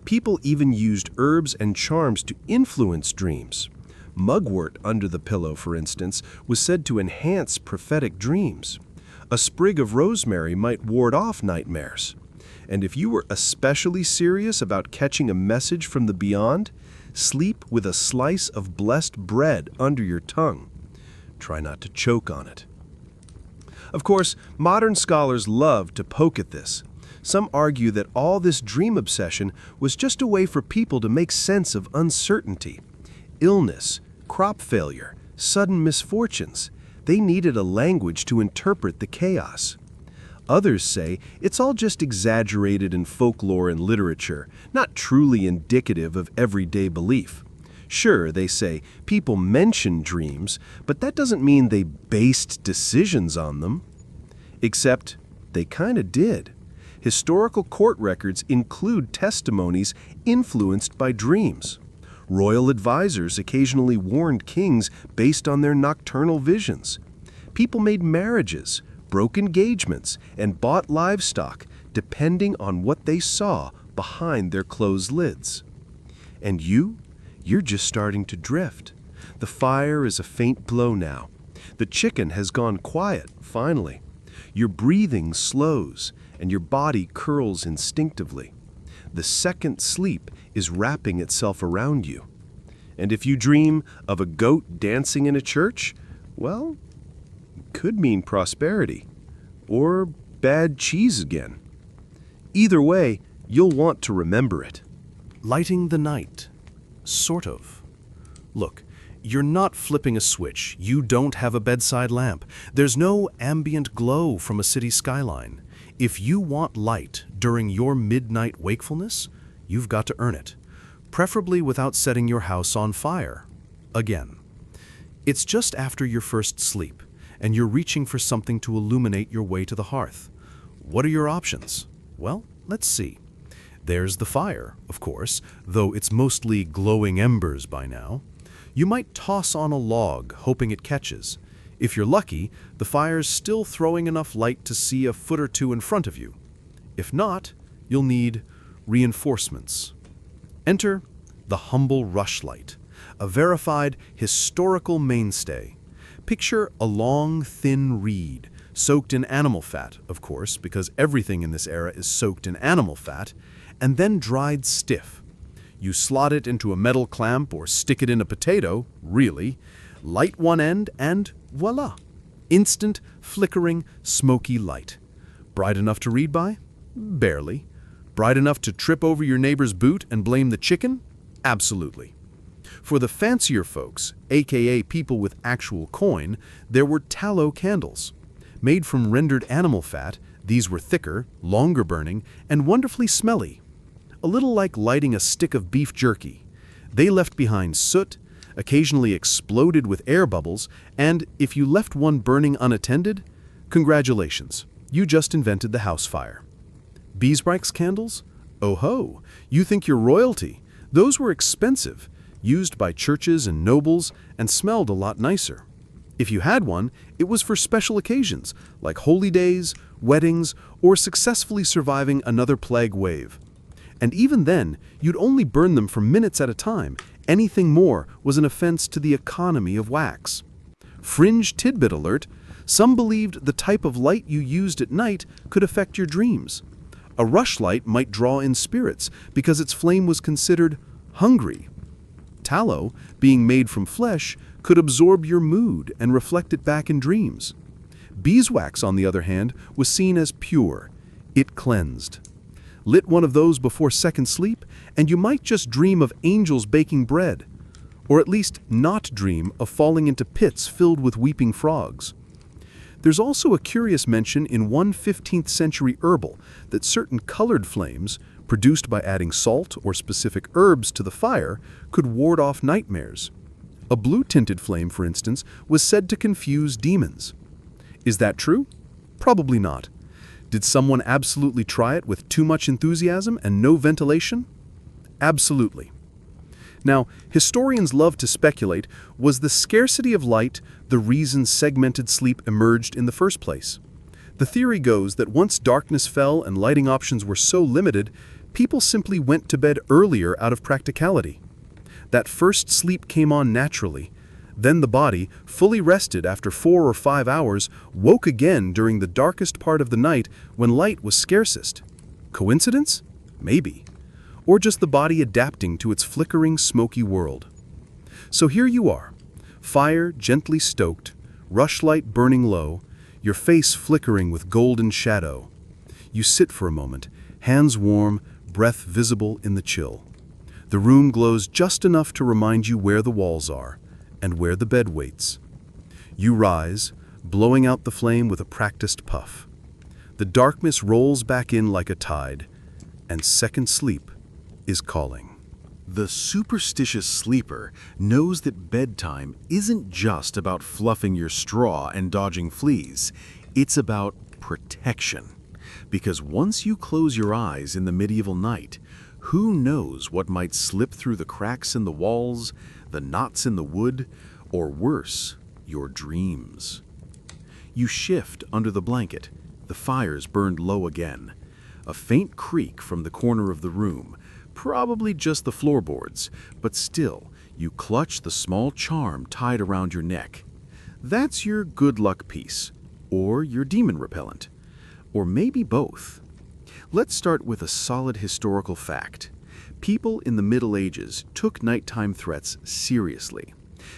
People even used herbs and charms to influence dreams. Mugwort under the pillow, for instance, was said to enhance prophetic dreams. A sprig of rosemary might ward off nightmares. And if you were especially serious about catching a message from the beyond, sleep with a slice of blessed bread under your tongue. Try not to choke on it. Of course, modern scholars love to poke at this. Some argue that all this dream obsession was just a way for people to make sense of uncertainty. Illness, crop failure, sudden misfortunes. They needed a language to interpret the chaos. Others say it's all just exaggerated in folklore and literature, not truly indicative of everyday belief. Sure, they say, people mention dreams, but that doesn't mean they based decisions on them. Except they kinda did. Historical court records include testimonies influenced by dreams. Royal advisors occasionally warned kings based on their nocturnal visions. People made marriages, broke engagements, and bought livestock depending on what they saw behind their closed lids. And you're just starting to drift. The fire is a faint glow now. The chicken has gone quiet, finally. Your breathing slows, and your body curls instinctively. The second sleep is wrapping itself around you. And if you dream of a goat dancing in a church, well, it could mean prosperity. Or bad cheese again. Either way, you'll want to remember it. Lighting the night. Sort of. Look, you're not flipping a switch. You don't have a bedside lamp. There's no ambient glow from a city skyline. If you want light during your midnight wakefulness, you've got to earn it, preferably without setting your house on fire. Again. It's just after your first sleep, and you're reaching for something to illuminate your way to the hearth. What are your options? Well, let's see. There's the fire, of course, though it's mostly glowing embers by now. You might toss on a log, hoping it catches. If you're lucky, the fire's still throwing enough light to see a foot or two in front of you. If not, you'll need reinforcements. Enter the humble rushlight, a verified historical mainstay. Picture a long, thin reed, soaked in animal fat, of course, because everything in this era is soaked in animal fat, and then dried stiff. You slot it into a metal clamp or stick it in a potato, really, light one end, and voila! Instant, flickering, smoky light. Bright enough to read by? Barely. Bright enough to trip over your neighbor's boot and blame the chicken? Absolutely. For the fancier folks, aka people with actual coin, there were tallow candles. Made from rendered animal fat, these were thicker, longer burning, and wonderfully smelly. A little like lighting a stick of beef jerky. They left behind soot, occasionally exploded with air bubbles, and if you left one burning unattended, congratulations, you just invented the house fire. Beeswax candles? Oh ho, you think you're royalty. Those were expensive, used by churches and nobles, and smelled a lot nicer. If you had one, it was for special occasions, like holy days, weddings, or successfully surviving another plague wave. And even then, you'd only burn them for minutes at a time. Anything more was an offense to the economy of wax. Fringe tidbit alert, some believed the type of light you used at night could affect your dreams. A rushlight might draw in spirits because its flame was considered hungry. Tallow, being made from flesh, could absorb your mood and reflect it back in dreams. Beeswax, on the other hand, was seen as pure. It cleansed. Lit one of those before second sleep, and you might just dream of angels baking bread, or at least not dream of falling into pits filled with weeping frogs. There's also a curious mention in one 15th century herbal that certain colored flames, produced by adding salt or specific herbs to the fire, could ward off nightmares. A blue-tinted flame, for instance, was said to confuse demons. Is that true? Probably not. Did someone absolutely try it with too much enthusiasm and no ventilation? Absolutely. Now, historians love to speculate, was the scarcity of light the reason segmented sleep emerged in the first place? The theory goes that once darkness fell and lighting options were so limited, people simply went to bed earlier out of practicality. That first sleep came on naturally. Then the body, fully rested after 4 or 5 hours, woke again during the darkest part of the night when light was scarcest. Coincidence? Maybe. Or just the body adapting to its flickering, smoky world. So here you are, fire gently stoked, rushlight burning low, your face flickering with golden shadow. You sit for a moment, hands warm, breath visible in the chill. The room glows just enough to remind you where the walls are and where the bed waits. You rise, blowing out the flame with a practiced puff. The darkness rolls back in like a tide, and second sleep is calling. The superstitious sleeper knows that bedtime isn't just about fluffing your straw and dodging fleas. It's about protection. Because once you close your eyes in the medieval night, who knows what might slip through the cracks in the walls, the knots in the wood, or worse, your dreams. You shift under the blanket. The fire's burned low again. A faint creak from the corner of the room, probably just the floorboards, but still, you clutch the small charm tied around your neck. That's your good luck piece, or your demon repellent, or maybe both. Let's start with a solid historical fact. People in the Middle Ages took nighttime threats seriously.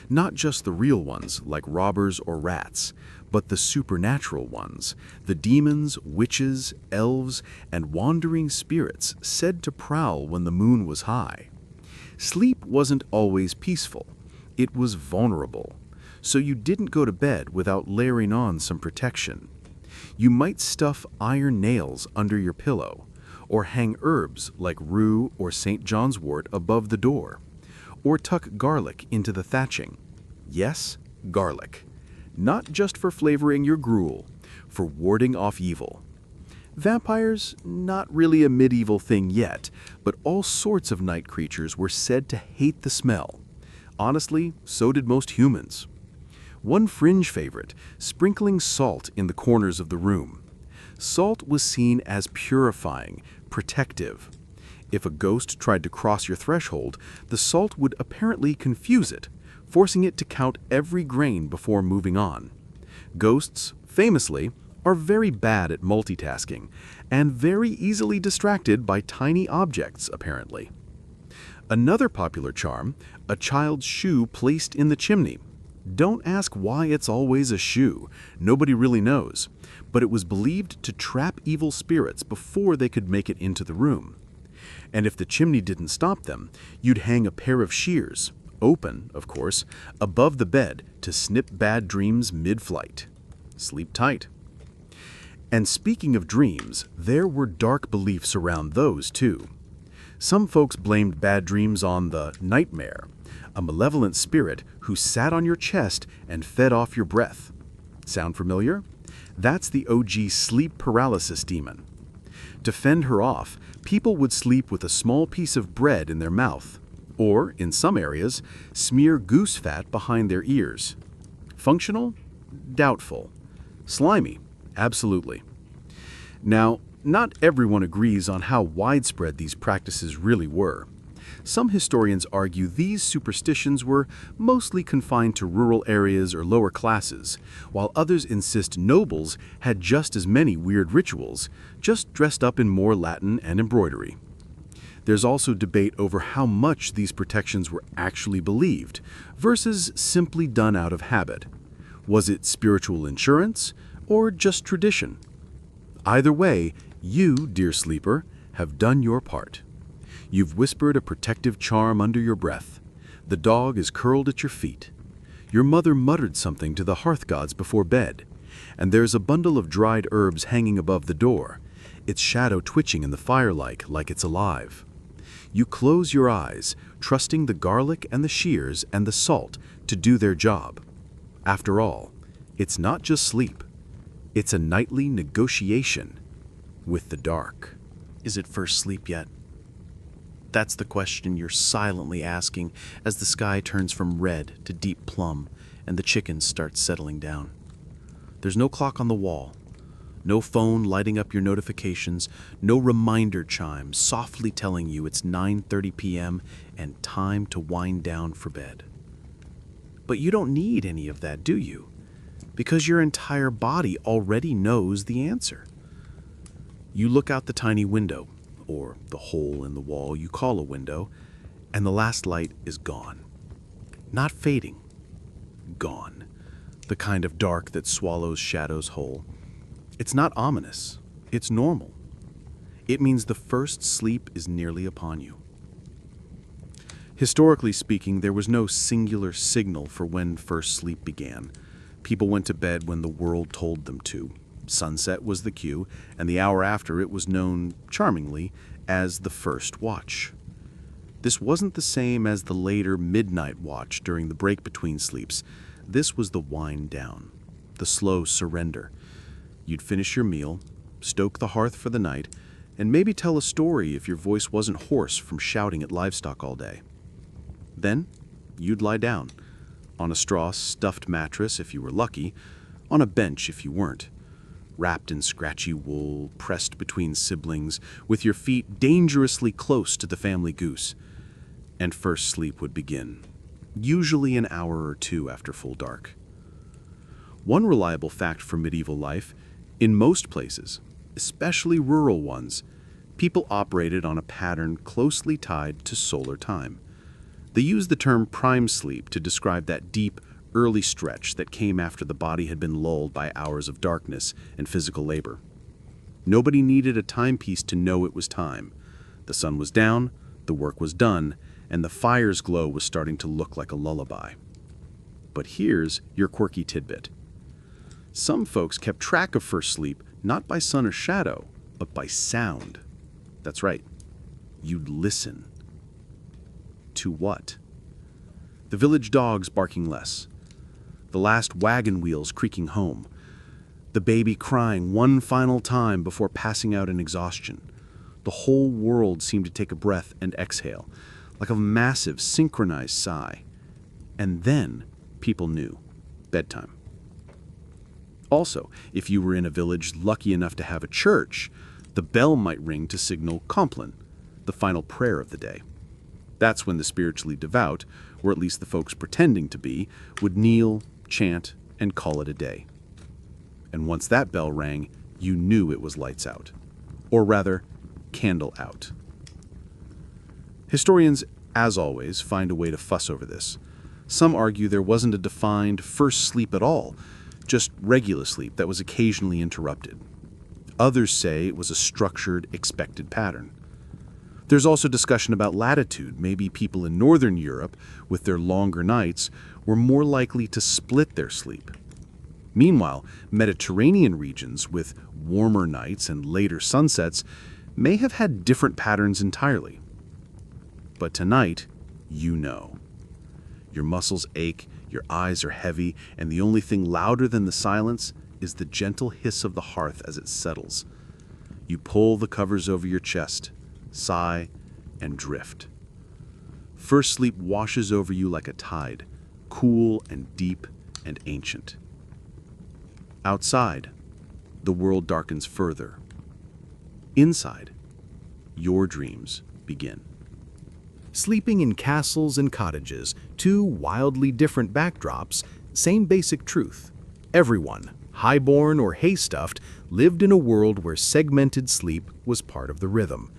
Not just the real ones, like robbers or rats, but the supernatural ones, the demons, witches, elves, and wandering spirits said to prowl when the moon was high. Sleep wasn't always peaceful. It was vulnerable. So you didn't go to bed without layering on some protection. You might stuff iron nails under your pillow, or hang herbs like rue or St. John's wort above the door, or tuck garlic into the thatching. Yes, garlic. Not just for flavoring your gruel, for warding off evil. Vampires, not really a medieval thing yet, but all sorts of night creatures were said to hate the smell. Honestly, so did most humans. One fringe favorite, sprinkling salt in the corners of the room. Salt was seen as purifying, protective. If a ghost tried to cross your threshold, the salt would apparently confuse it, forcing it to count every grain before moving on. Ghosts, famously, are very bad at multitasking, and very easily distracted by tiny objects, apparently. Another popular charm, a child's shoe placed in the chimney. Don't ask why it's always a shoe. Nobody really knows. But it was believed to trap evil spirits before they could make it into the room. And if the chimney didn't stop them, you'd hang a pair of shears, open, of course, above the bed to snip bad dreams mid-flight. Sleep tight. And speaking of dreams, there were dark beliefs around those too. Some folks blamed bad dreams on the nightmare, a malevolent spirit who sat on your chest and fed off your breath. Sound familiar? That's the OG sleep paralysis demon. To fend her off, people would sleep with a small piece of bread in their mouth, or, in some areas, smear goose fat behind their ears. Functional? Doubtful. Slimy? Absolutely. Now, not everyone agrees on how widespread these practices really were. Some historians argue these superstitions were mostly confined to rural areas or lower classes, while others insist nobles had just as many weird rituals, just dressed up in more Latin and embroidery. There's also debate over how much these protections were actually believed versus simply done out of habit. Was it spiritual insurance or just tradition? Either way, you, dear sleeper, have done your part. You've whispered a protective charm under your breath. The dog is curled at your feet. Your mother muttered something to the hearth gods before bed, and there's a bundle of dried herbs hanging above the door, its shadow twitching in the firelight like it's alive. You close your eyes, trusting the garlic and the shears and the salt to do their job. After all, it's not just sleep. It's a nightly negotiation with the dark. Is it first sleep yet? That's the question you're silently asking as the sky turns from red to deep plum and the chickens start settling down. There's no clock on the wall, no phone lighting up your notifications, no reminder chime softly telling you it's 9:30 p.m. and time to wind down for bed. But you don't need any of that, do you? Because your entire body already knows the answer. You look out the tiny window, or the hole in the wall you call a window, and the last light is gone. Not fading. Gone. the kind of dark that swallows shadows whole. It's not ominous, it's normal. It means the first sleep is nearly upon you. Historically speaking, there was no singular signal for when first sleep began. People went to bed when the world told them to. Sunset was the cue, and the hour after it was known, charmingly, as the first watch. This wasn't the same as the later midnight watch during the break between sleeps. This was the wind down, the slow surrender. You'd finish your meal, stoke the hearth for the night, and maybe tell a story if your voice wasn't hoarse from shouting at livestock all day. Then, you'd lie down, on a straw-stuffed mattress if you were lucky, on a bench if you weren't, wrapped in scratchy wool, pressed between siblings, with your feet dangerously close to the family goose. And first sleep would begin, usually an hour or two after full dark. One reliable fact for medieval life, in most places, especially rural ones, people operated on a pattern closely tied to solar time. They used the term prime sleep to describe that deep, early stretch that came after the body had been lulled by hours of darkness and physical labor. Nobody needed a timepiece to know it was time. The sun was down, the work was done, and the fire's glow was starting to look like a lullaby. But here's your quirky tidbit. Some folks kept track of first sleep not by sun or shadow, but by sound. That's right. You'd listen. To what? The village dogs barking less. The last wagon wheels creaking home. The baby crying one final time before passing out in exhaustion. The whole world seemed to take a breath and exhale, like a massive synchronized sigh. And then people knew. Bedtime. Also, if you were in a village lucky enough to have a church, the bell might ring to signal Compline, the final prayer of the day. That's when the spiritually devout, or at least the folks pretending to be, would kneel, chant, and call it a day. And once that bell rang, you knew it was lights out. Or rather, candle out. Historians, as always, find a way to fuss over this. Some argue there wasn't a defined first sleep at all, just regular sleep that was occasionally interrupted. Others say it was a structured, expected pattern. There's also discussion about latitude. Maybe people in northern Europe, with their longer nights, were more likely to split their sleep. Meanwhile, Mediterranean regions, with warmer nights and later sunsets, may have had different patterns entirely. But tonight, you know. Your muscles ache, your eyes are heavy, and the only thing louder than the silence is the gentle hiss of the hearth as it settles. You pull the covers over your chest, sigh, and drift. First sleep washes over you like a tide, cool and deep and ancient. Outside, the world darkens further. Inside, your dreams begin. Sleeping in castles and cottages, two wildly different backdrops, same basic truth. Everyone, highborn or hay-stuffed, lived in a world where segmented sleep was part of the rhythm.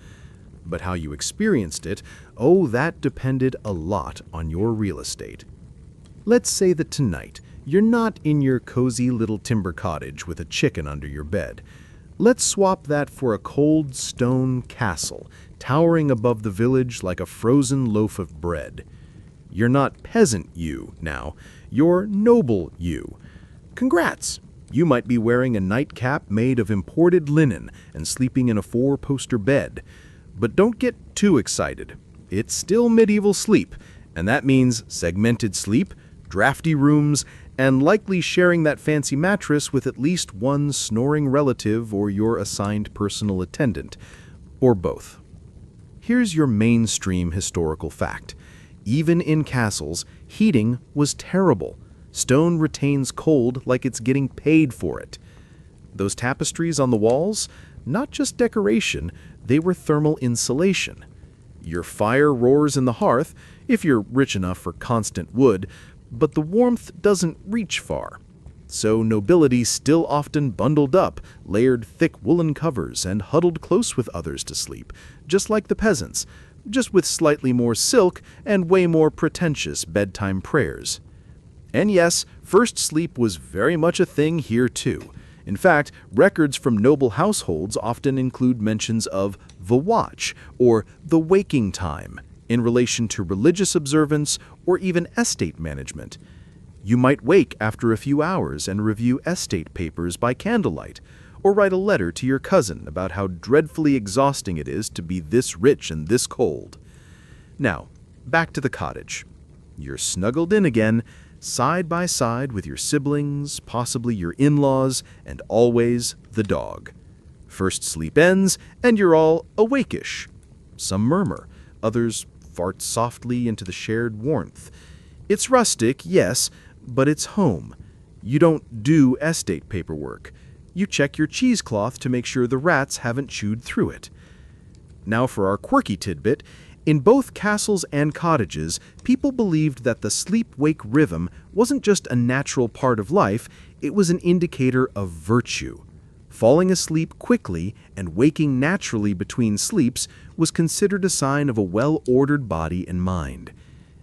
But how you experienced it, oh, that depended a lot on your real estate. Let's say that tonight, you're not in your cozy little timber cottage with a chicken under your bed. Let's swap that for a cold stone castle, towering above the village like a frozen loaf of bread. You're not peasant you now, you're noble you. Congrats! You might be wearing a nightcap made of imported linen and sleeping in a 4-poster bed. But don't get too excited. It's still medieval sleep, and that means segmented sleep, drafty rooms, and likely sharing that fancy mattress with at least one snoring relative or your assigned personal attendant, or both. Here's your mainstream historical fact. Even in castles, heating was terrible. Stone retains cold like it's getting paid for it. Those tapestries on the walls, not just decoration, they were thermal insulation. Your fire roars in the hearth, if you're rich enough for constant wood, but the warmth doesn't reach far. So nobility still often bundled up, layered thick woolen covers, and huddled close with others to sleep, just like the peasants, just with slightly more silk and way more pretentious bedtime prayers. And yes, first sleep was very much a thing here too. In fact, records from noble households often include mentions of the watch or the waking time in relation to religious observance or even estate management. You might wake after a few hours and review estate papers by candlelight, or write a letter to your cousin about how dreadfully exhausting it is to be this rich and this cold. Now, back to the cottage. You're snuggled in again, side by side with your siblings, possibly your in-laws, and always the dog. First sleep ends, and you're all awake-ish. Some murmur, others fart softly into the shared warmth. It's rustic, yes, but it's home. You don't do estate paperwork. You check your cheesecloth to make sure the rats haven't chewed through it. Now for our quirky tidbit. In both castles and cottages, people believed that the sleep-wake rhythm wasn't just a natural part of life, it was an indicator of virtue. Falling asleep quickly and waking naturally between sleeps was considered a sign of a well-ordered body and mind.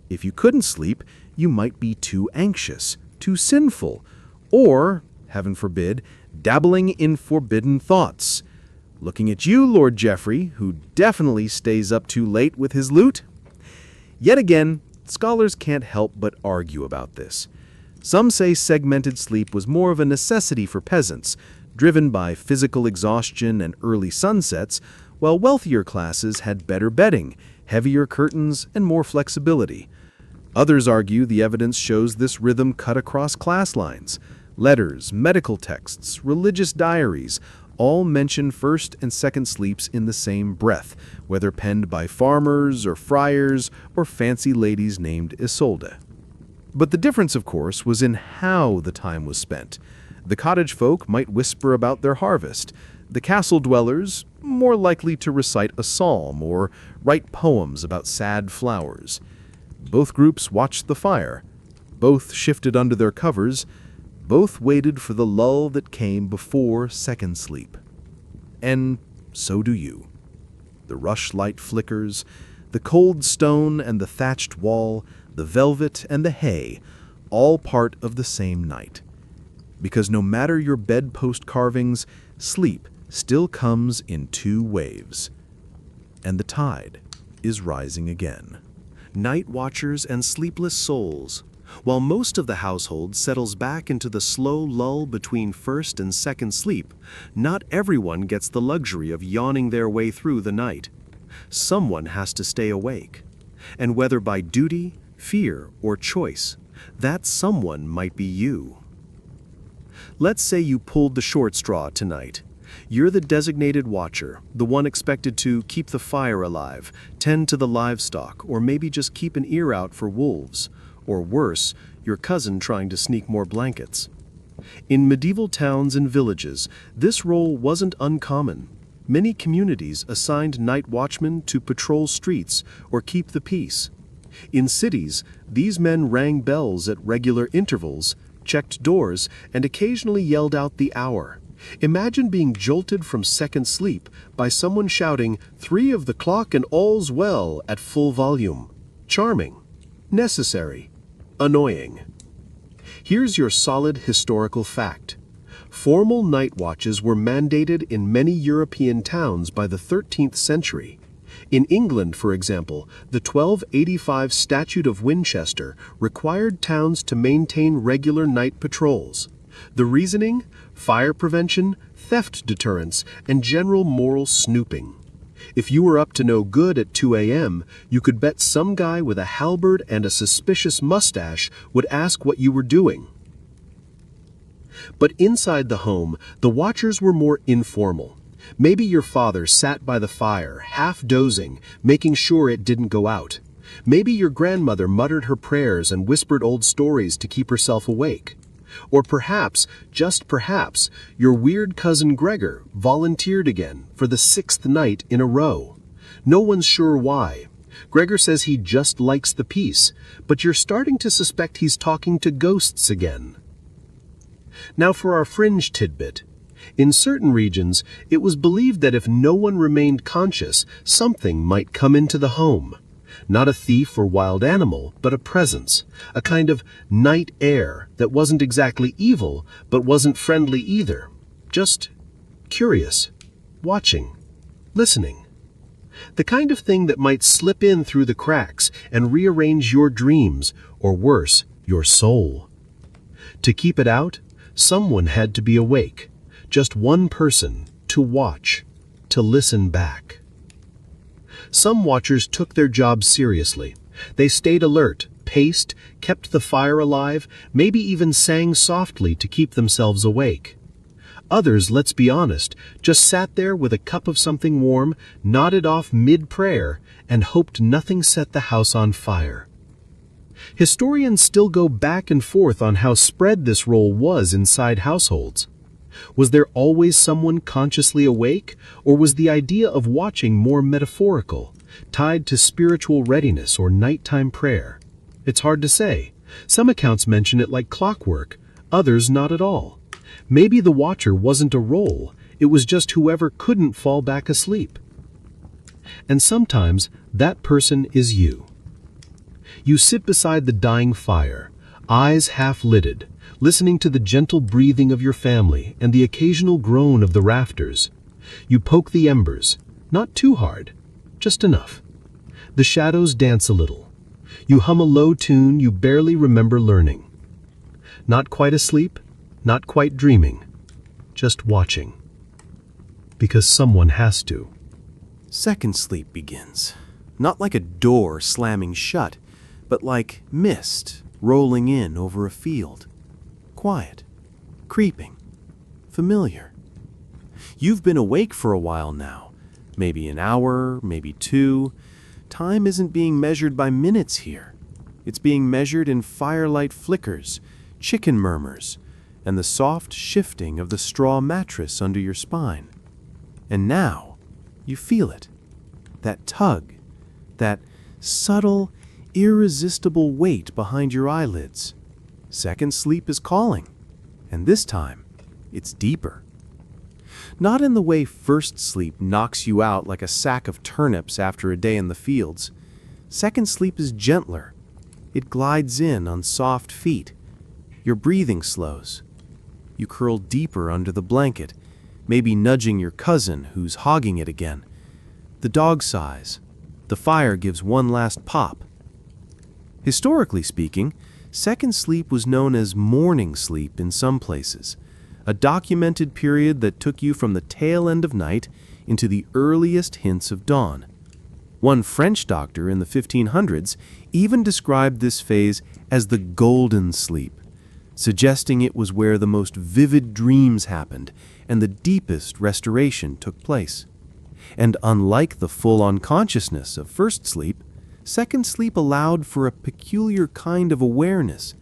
If you couldn't sleep, you might be too anxious, too sinful, or, heaven forbid, dabbling in forbidden thoughts. Looking at you, Lord Geoffrey, who definitely stays up too late with his lute. Yet again, scholars can't help but argue about this. Some say segmented sleep was more of a necessity for peasants, driven by physical exhaustion and early sunsets, while wealthier classes had better bedding, heavier curtains, and more flexibility. Others argue the evidence shows this rhythm cut across class lines. Letters, medical texts, religious diaries all mention first and second sleeps in the same breath, whether penned by farmers or friars or fancy ladies named Isolde. But the difference, of course, was in how the time was spent. The cottage folk might whisper about their harvest. The castle dwellers, more likely to recite a psalm or write poems about sad flowers. Both groups watched the fire. Both shifted under their covers. Both waited for the lull that came before second sleep. And so do you. The rushlight flickers, the cold stone and the thatched wall, the velvet and the hay, all part of the same night. Because no matter your bedpost carvings, sleep still comes in two waves. And the tide is rising again. Night watchers and sleepless souls. While most of the household settles back into the slow lull between first and second sleep, not everyone gets the luxury of yawning their way through the night. Someone has to stay awake. And whether by duty, fear, or choice, that someone might be you. Let's say you pulled the short straw tonight. You're the designated watcher, the one expected to keep the fire alive, tend to the livestock, or maybe just keep an ear out for wolves. Or worse, your cousin trying to sneak more blankets. In medieval towns and villages, this role wasn't uncommon. Many communities assigned night watchmen to patrol streets or keep the peace. In cities, these men rang bells at regular intervals, checked doors, and occasionally yelled out the hour. Imagine being jolted from second sleep by someone shouting 3 of the clock and all's well at full volume. Charming. Necessary. Annoying. Here's your solid historical fact. Formal night watches were mandated in many European towns by the 13th century. In England, for example, the 1285 Statute of Winchester required towns to maintain regular night patrols. The reasoning? Fire prevention, theft deterrence, and general moral snooping. If you were up to no good at 2 a.m., you could bet some guy with a halberd and a suspicious mustache would ask what you were doing. But inside the home, the watchers were more informal. Maybe your father sat by the fire, half dozing, making sure it didn't go out. Maybe your grandmother muttered her prayers and whispered old stories to keep herself awake. Or perhaps, just perhaps, your weird cousin Gregor volunteered again for the 6th night in a row. No one's sure why. Gregor says he just likes the peace, but you're starting to suspect he's talking to ghosts again. Now for our fringe tidbit. In certain regions, it was believed that if no one remained conscious, something might come into the home. Not a thief or wild animal, but a presence, a kind of night air that wasn't exactly evil, but wasn't friendly either. Just curious, watching, listening. The kind of thing that might slip in through the cracks and rearrange your dreams, or worse, your soul. To keep it out, someone had to be awake. Just one person, to watch, to listen back. Some watchers took their job seriously. They stayed alert, paced, kept the fire alive, maybe even sang softly to keep themselves awake. Others, let's be honest, just sat there with a cup of something warm, nodded off mid-prayer, and hoped nothing set the house on fire. Historians still go back and forth on how spread this role was inside households. Was there always someone consciously awake, or was the idea of watching more metaphorical, tied to spiritual readiness or nighttime prayer? It's hard to say. Some accounts mention it like clockwork, others not at all. Maybe the watcher wasn't a role, it was just whoever couldn't fall back asleep. And sometimes that person is you. You sit beside the dying fire, eyes half-lidded, listening to the gentle breathing of your family and the occasional groan of the rafters. You poke the embers, not too hard, just enough. The shadows dance a little. You hum a low tune you barely remember learning. Not quite asleep, not quite dreaming, just watching. Because someone has to. Second sleep begins. Not like a door slamming shut, but like mist rolling in over a field. Quiet, creeping, familiar. You've been awake for a while now, maybe an hour, maybe two. Time isn't being measured by minutes here. It's being measured in firelight flickers, chicken murmurs, and the soft shifting of the straw mattress under your spine. And now, you feel it. That tug, that subtle, irresistible weight behind your eyelids. Second sleep is calling, and this time, it's deeper. Not in the way first sleep knocks you out like a sack of turnips after a day in the fields. Second sleep is gentler. It glides in on soft feet. Your breathing slows. You curl deeper under the blanket, maybe nudging your cousin who's hogging it again. The dog sighs. The fire gives one last pop. Historically speaking, second sleep was known as morning sleep in some places, a documented period that took you from the tail end of night into the earliest hints of dawn. One French doctor in the 1500s even described this phase as the golden sleep, suggesting it was where the most vivid dreams happened and the deepest restoration took place. And unlike the full unconsciousness of first sleep, second sleep allowed for a peculiar kind of awareness.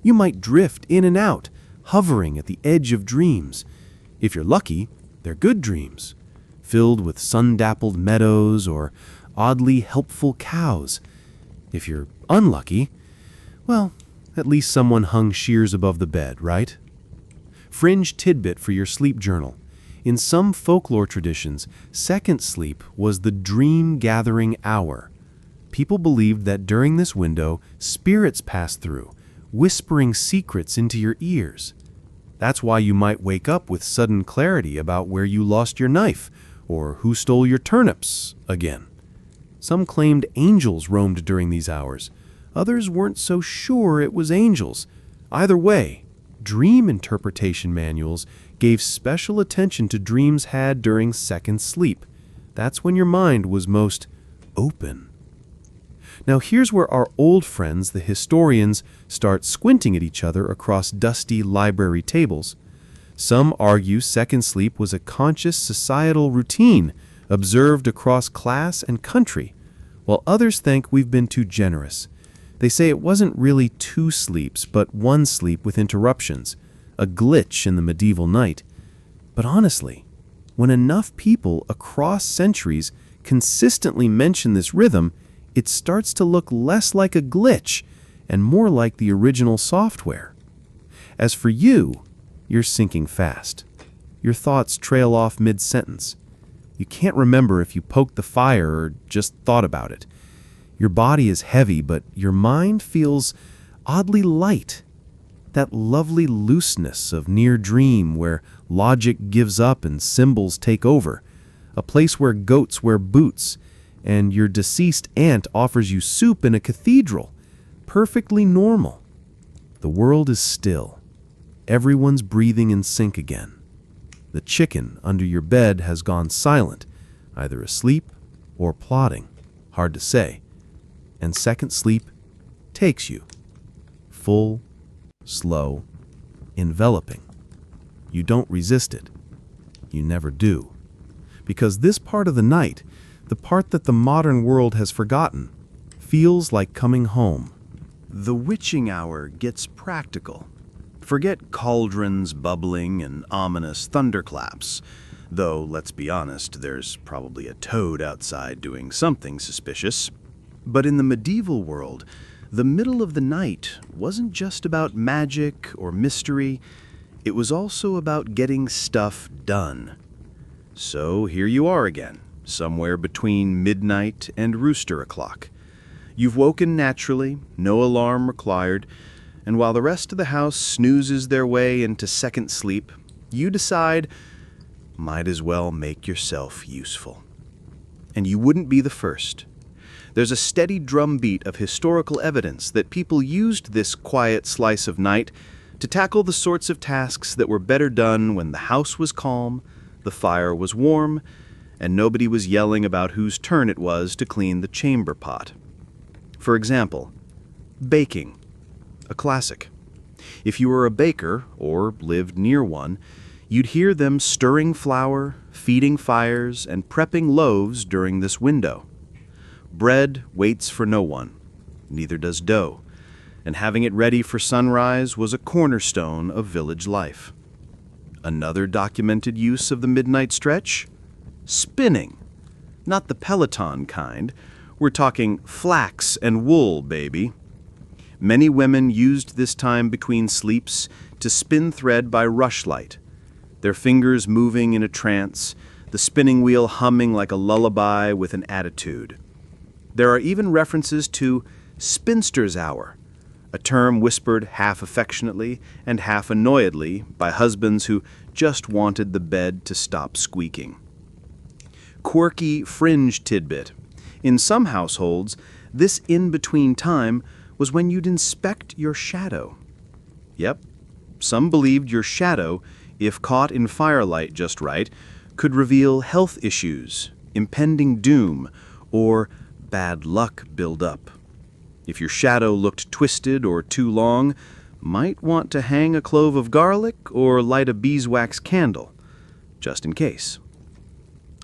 You might drift in and out, hovering at the edge of dreams. If you're lucky, they're good dreams, filled with sun-dappled meadows or oddly helpful cows. If you're unlucky, well, at least someone hung shears above the bed, right? Fringe tidbit for your sleep journal. In some folklore traditions, second sleep was the dream-gathering hour. People believed that during this window, spirits passed through, whispering secrets into your ears. That's why you might wake up with sudden clarity about where you lost your knife, or who stole your turnips again. Some claimed angels roamed during these hours. Others weren't so sure it was angels. Either way, dream interpretation manuals gave special attention to dreams had during second sleep. That's when your mind was most open. Now here's where our old friends, the historians, start squinting at each other across dusty library tables. Some argue second sleep was a conscious societal routine observed across class and country, while others think we've been too generous. They say it wasn't really two sleeps, but one sleep with interruptions, a glitch in the medieval night. But honestly, when enough people across centuries consistently mention this rhythm, it starts to look less like a glitch and more like the original software. As for you, you're sinking fast. Your thoughts trail off mid-sentence. You can't remember if you poked the fire or just thought about it. Your body is heavy, but your mind feels oddly light. That lovely looseness of near dream where logic gives up and symbols take over. A place where goats wear boots, and your deceased aunt offers you soup in a cathedral. Perfectly normal. The world is still. Everyone's breathing in sync again. The chicken under your bed has gone silent, either asleep or plotting. Hard to say. And second sleep takes you. Full, slow, enveloping. You don't resist it. You never do. Because this part of the night, the part that the modern world has forgotten, feels like coming home. The witching hour gets practical. Forget cauldrons bubbling and ominous thunderclaps, though, let's be honest, there's probably a toad outside doing something suspicious. But in the medieval world, the middle of the night wasn't just about magic or mystery, it was also about getting stuff done. So here you are again, somewhere between midnight and rooster o'clock. You've woken naturally, no alarm required, and while the rest of the house snoozes their way into second sleep, you decide, might as well make yourself useful. And you wouldn't be the first. There's a steady drumbeat of historical evidence that people used this quiet slice of night to tackle the sorts of tasks that were better done when the house was calm, the fire was warm, and nobody was yelling about whose turn it was to clean the chamber pot. For example, baking, a classic. If you were a baker, or lived near one, you'd hear them stirring flour, feeding fires, and prepping loaves during this window. Bread waits for no one, neither does dough, and having it ready for sunrise was a cornerstone of village life. Another documented use of the midnight stretch? Spinning. Not the Peloton kind. We're talking flax and wool, baby. Many women used this time between sleeps to spin thread by rushlight, their fingers moving in a trance, the spinning wheel humming like a lullaby with an attitude. There are even references to spinster's hour, a term whispered half affectionately and half annoyedly by husbands who just wanted the bed to stop squeaking. Quirky fringe tidbit. In some households, this in-between time was when you'd inspect your shadow. Yep, some believed your shadow, if caught in firelight just right, could reveal health issues, impending doom, or bad luck build up. If your shadow looked twisted or too long, might want to hang a clove of garlic or light a beeswax candle, just in case.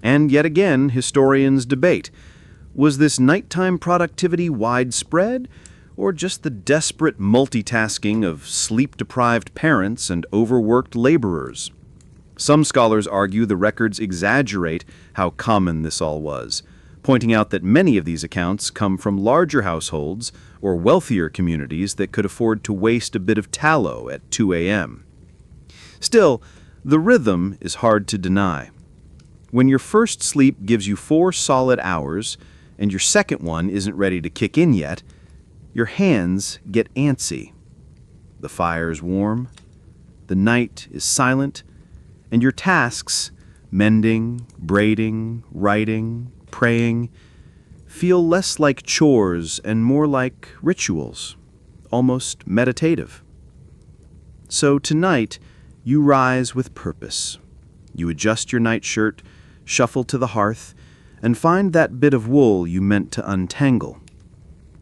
And yet again, historians debate, was this nighttime productivity widespread, or just the desperate multitasking of sleep-deprived parents and overworked laborers? Some scholars argue the records exaggerate how common this all was, pointing out that many of these accounts come from larger households or wealthier communities that could afford to waste a bit of tallow at 2 a.m. Still, the rhythm is hard to deny. When your first sleep gives you 4 solid hours, and your second one isn't ready to kick in yet, your hands get antsy. The fire's warm, the night is silent, and your tasks, mending, braiding, writing, praying, feel less like chores and more like rituals, almost meditative. So tonight, you rise with purpose. You adjust your nightshirt, shuffle to the hearth, and find that bit of wool you meant to untangle.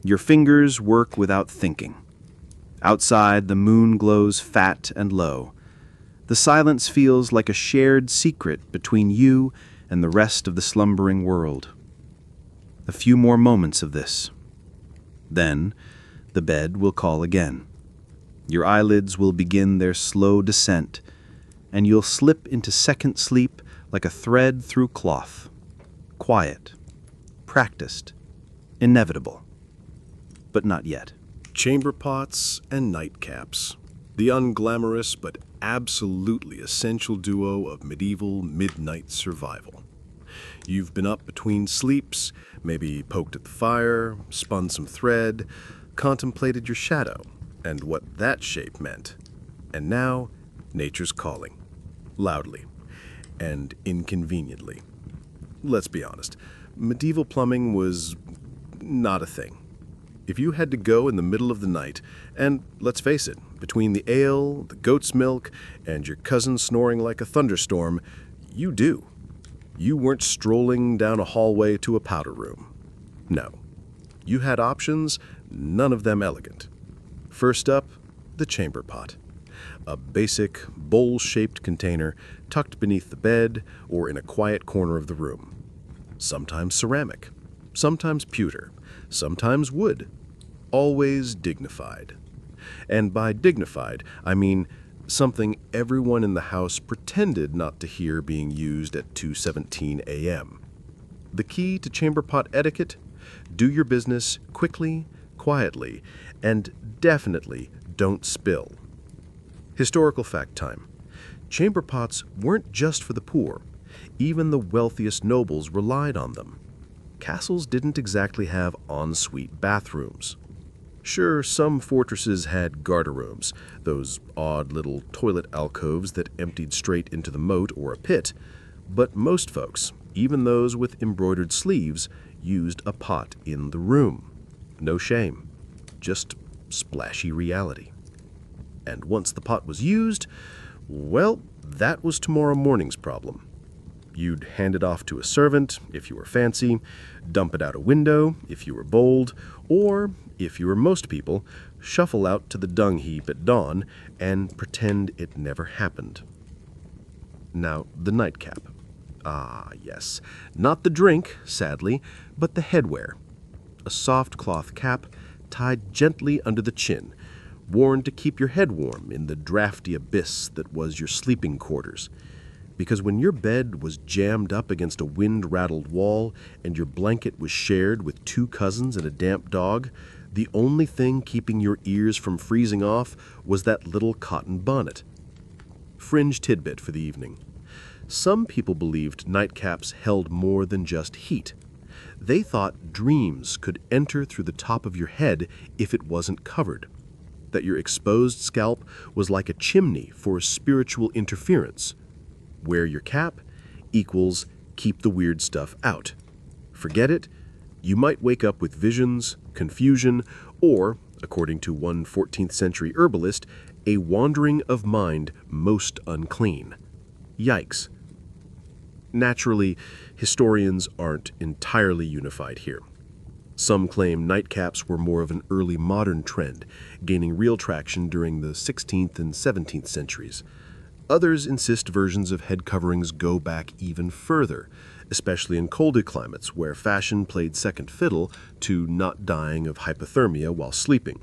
Your fingers work without thinking. Outside, the moon glows fat and low. The silence feels like a shared secret between you and the rest of the slumbering world. A few more moments of this. Then, the bed will call again. Your eyelids will begin their slow descent, and you'll slip into second sleep like a thread through cloth. Quiet, practiced, inevitable. But not yet. Chamber pots and nightcaps. The unglamorous but absolutely essential duo of medieval midnight survival. You've been up between sleeps, maybe poked at the fire, spun some thread, contemplated your shadow and what that shape meant. And now, nature's calling. Loudly. And inconveniently. Let's be honest, medieval plumbing was not a thing. If you had to go in the middle of the night, and let's face it, between the ale, the goat's milk, and your cousin snoring like a thunderstorm, you do. You weren't strolling down a hallway to a powder room. No. You had options, none of them elegant. First up, the chamber pot. A basic, bowl-shaped container tucked beneath the bed or in a quiet corner of the room. Sometimes ceramic, sometimes pewter, sometimes wood. Always dignified. And by dignified, I mean something everyone in the house pretended not to hear being used at 2:17 a.m. The key to chamber pot etiquette? Do your business quickly, quietly, and definitely don't spill. Historical fact time. Chamber pots weren't just for the poor. Even the wealthiest nobles relied on them. Castles didn't exactly have ensuite bathrooms. Sure, some fortresses had garder-rooms, those odd little toilet alcoves that emptied straight into the moat or a pit, but most folks, even those with embroidered sleeves, used a pot in the room. No shame, just splashy reality. And once the pot was used, well, that was tomorrow morning's problem. You'd hand it off to a servant, if you were fancy, dump it out a window, if you were bold, or, if you were most people, shuffle out to the dung heap at dawn and pretend it never happened. Now, the nightcap. Ah, yes. Not the drink, sadly, but the headwear. A soft cloth cap tied gently under the chin, worn to keep your head warm in the drafty abyss that was your sleeping quarters. Because when your bed was jammed up against a wind-rattled wall and your blanket was shared with two cousins and a damp dog, the only thing keeping your ears from freezing off was that little cotton bonnet. Fringe tidbit for the evening. Some people believed nightcaps held more than just heat. They thought dreams could enter through the top of your head if it wasn't covered. That your exposed scalp was like a chimney for spiritual interference. Wear your cap equals keep the weird stuff out. Forget it, you might wake up with visions, confusion, or, according to one 14th century herbalist, a wandering of mind most unclean. Yikes. Naturally, historians aren't entirely unified here. Some claim nightcaps were more of an early modern trend, gaining real traction during the 16th and 17th centuries. Others insist versions of head coverings go back even further, especially in colder climates where fashion played second fiddle to not dying of hypothermia while sleeping.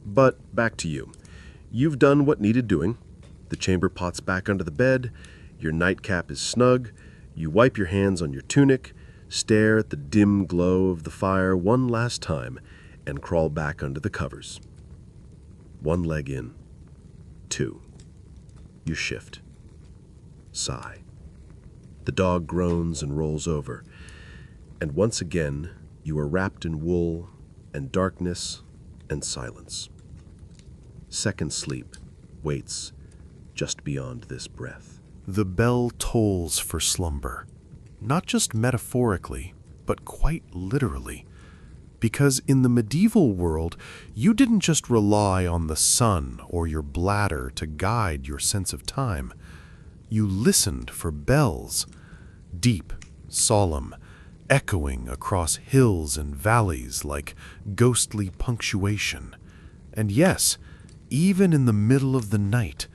But back to you. You've done what needed doing. The chamber pot's back under the bed, your nightcap is snug, you wipe your hands on your tunic, stare at the dim glow of the fire one last time, and crawl back under the covers. One leg in. 2. You shift. Sigh. The dog groans and rolls over. And once again, you are wrapped in wool and darkness and silence. Second sleep waits just beyond this breath. The bell tolls for slumber, not just metaphorically, but quite literally. Because in the medieval world, you didn't just rely on the sun or your bladder to guide your sense of time. You listened for bells, deep, solemn, echoing across hills and valleys like ghostly punctuation. And yes, even in the middle of the night,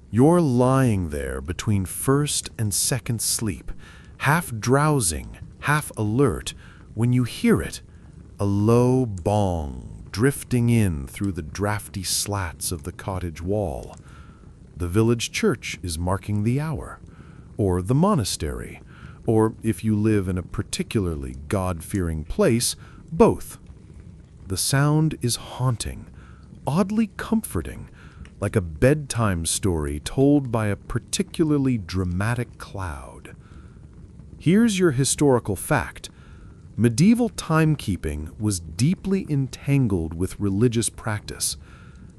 you're lying there between first and second sleep, half drowsing, half alert, when you hear it. A low bong drifting in through the drafty slats of the cottage wall. The village church is marking the hour, or the monastery, or if you live in a particularly God-fearing place, both. The sound is haunting, oddly comforting, like a bedtime story told by a particularly dramatic cloud. Here's your historical fact. Medieval timekeeping was deeply entangled with religious practice.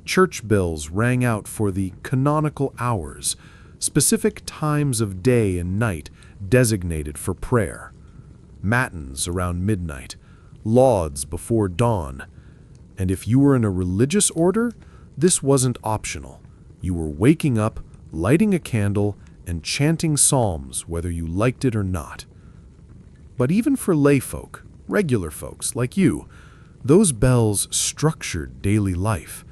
Church bells rang out for the canonical hours, specific times of day and night designated for prayer. Matins around midnight, lauds before dawn. And if you were in a religious order, this wasn't optional. You were waking up, lighting a candle, and chanting psalms whether you liked it or not. But even for layfolk, regular folks like you, those bells structured daily life.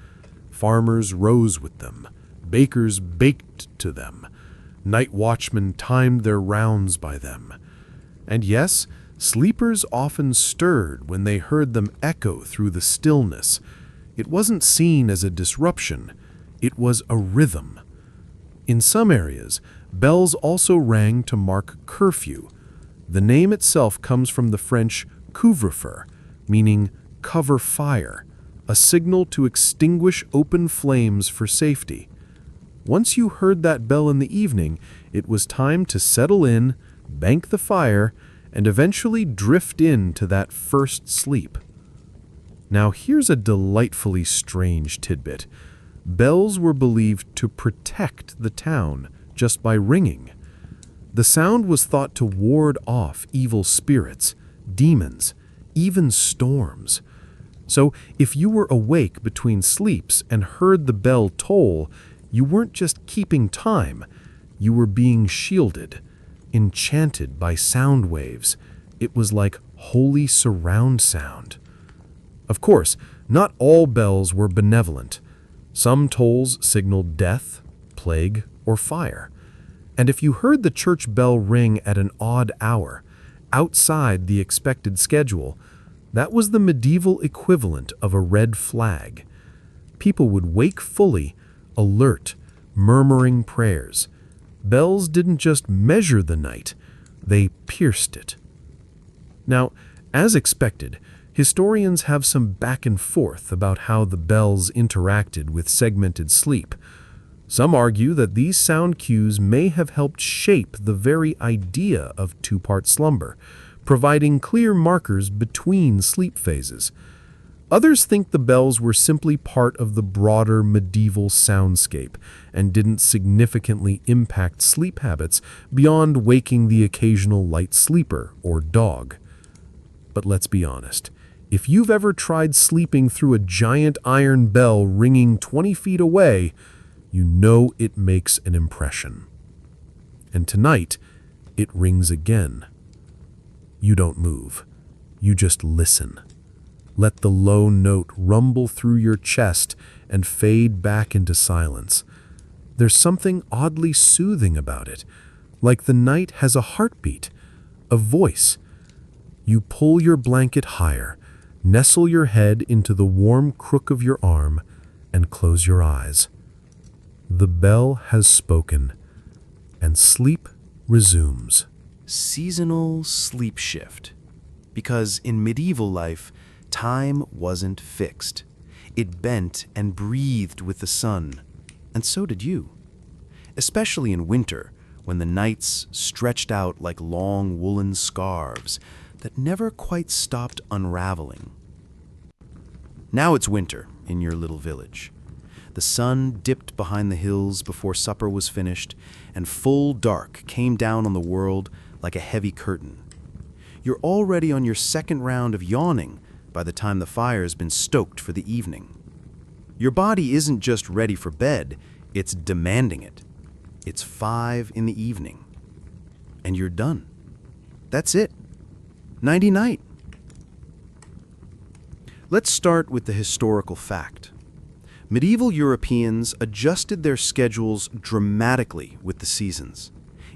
Farmers rose with them, bakers baked to them, night watchmen timed their rounds by them. And yes, sleepers often stirred when they heard them echo through the stillness. It wasn't seen as a disruption, it was a rhythm. In some areas, bells also rang to mark curfew. The name itself comes from the French couvre-feu, meaning cover fire, a signal to extinguish open flames for safety. Once you heard that bell in the evening, it was time to settle in, bank the fire, and eventually drift into that first sleep. Now here's a delightfully strange tidbit. Bells were believed to protect the town just by ringing. The sound was thought to ward off evil spirits, demons, even storms. So if you were awake between sleeps and heard the bell toll, you weren't just keeping time, you were being shielded, enchanted by sound waves. It was like holy surround sound. Of course, not all bells were benevolent. Some tolls signaled death, plague, or fire. And if you heard the church bell ring at an odd hour, outside the expected schedule, that was the medieval equivalent of a red flag. People would wake fully, alert, murmuring prayers. Bells didn't just measure the night, they pierced it. Now, as expected, historians have some back and forth about how the bells interacted with segmented sleep. Some argue that these sound cues may have helped shape the very idea of two-part slumber, providing clear markers between sleep phases. Others think the bells were simply part of the broader medieval soundscape and didn't significantly impact sleep habits beyond waking the occasional light sleeper or dog. But let's be honest, if you've ever tried sleeping through a giant iron bell ringing 20 feet away, you know it makes an impression. And tonight, it rings again. You don't move. You just listen. Let the low note rumble through your chest and fade back into silence. There's something oddly soothing about it, like the night has a heartbeat, a voice. You pull your blanket higher, nestle your head into the warm crook of your arm, and close your eyes. The bell has spoken, and sleep resumes. Seasonal sleep shift. Because in medieval life, time wasn't fixed. It bent and breathed with the sun, and so did you. Especially in winter, when the nights stretched out like long woolen scarves that never quite stopped unraveling. Now it's winter in your little village. The sun dipped behind the hills before supper was finished, and full dark came down on the world like a heavy curtain. You're already on your second round of yawning by the time the fire's been stoked for the evening. Your body isn't just ready for bed, it's demanding it. It's 5 in the evening, and you're done. That's it. Nighty-night. Let's start with the historical fact. Medieval Europeans adjusted their schedules dramatically with the seasons.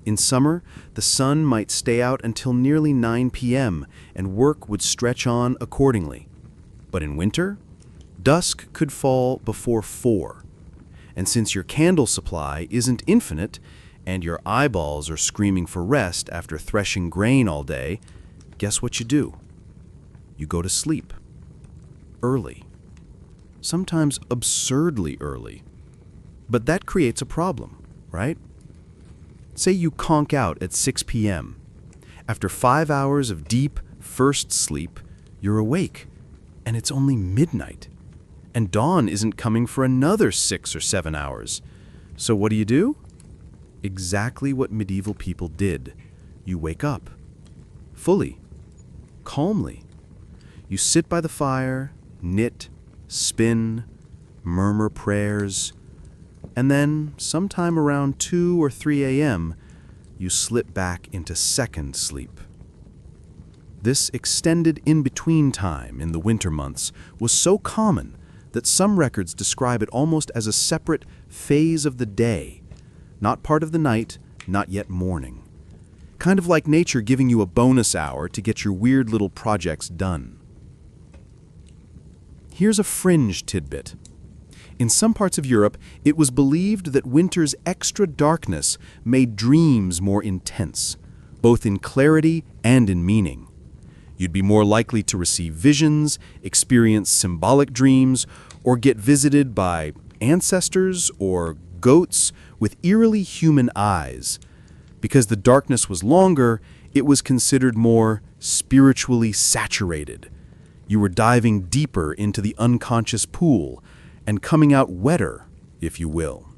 In summer, the sun might stay out until nearly 9 p.m., and work would stretch on accordingly. But in winter, dusk could fall before 4. And since your candle supply isn't infinite, and your eyeballs are screaming for rest after threshing grain all day, guess what you do? You go to sleep. Early. Sometimes absurdly early. But that creates a problem, right? Say you conk out at 6 p.m. After 5 hours of deep, first sleep, you're awake, and it's only midnight. And dawn isn't coming for another 6 or 7 hours. So what do? Exactly what medieval people did. You wake up. Fully. Calmly. You sit by the fire, knit, spin, murmur prayers, and then, sometime around 2 or 3 a.m., you slip back into second sleep. This extended in-between time in the winter months was so common that some records describe it almost as a separate phase of the day, not part of the night, not yet morning. Kind of like nature giving you a bonus hour to get your weird little projects done. Here's a fringe tidbit. In some parts of Europe, it was believed that winter's extra darkness made dreams more intense, both in clarity and in meaning. You'd be more likely to receive visions, experience symbolic dreams, or get visited by ancestors or goats with eerily human eyes. Because the darkness was longer, it was considered more spiritually saturated. You were diving deeper into the unconscious pool and coming out wetter, if you will.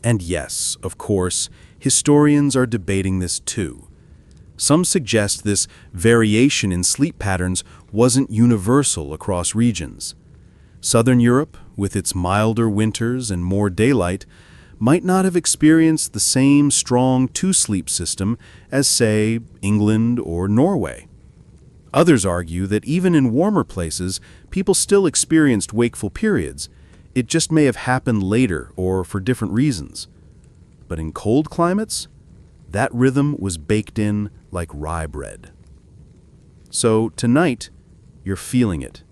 And yes, of course, historians are debating this too. Some suggest this variation in sleep patterns wasn't universal across regions. Southern Europe, with its milder winters and more daylight, might not have experienced the same strong two-sleep system as, say, England or Norway. Others argue that even in warmer places, people still experienced wakeful periods. It just may have happened later or for different reasons. But in cold climates, that rhythm was baked in like rye bread. So tonight, you're feeling it.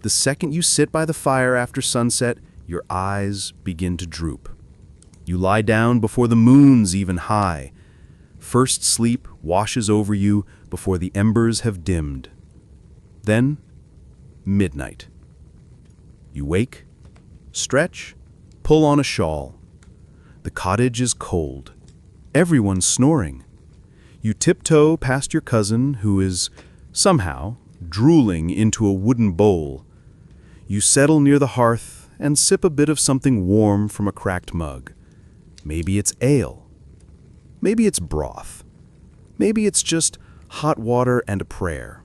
The second you sit by the fire after sunset, your eyes begin to droop. You lie down before the moon's even high. First sleep washes over you before the embers have dimmed. Then, midnight. You wake, stretch, pull on a shawl. The cottage is cold. Everyone's snoring. You tiptoe past your cousin, who is, somehow, drooling into a wooden bowl. You settle near the hearth and sip a bit of something warm from a cracked mug. Maybe it's ale. Maybe it's broth. Maybe it's just hot water and a prayer.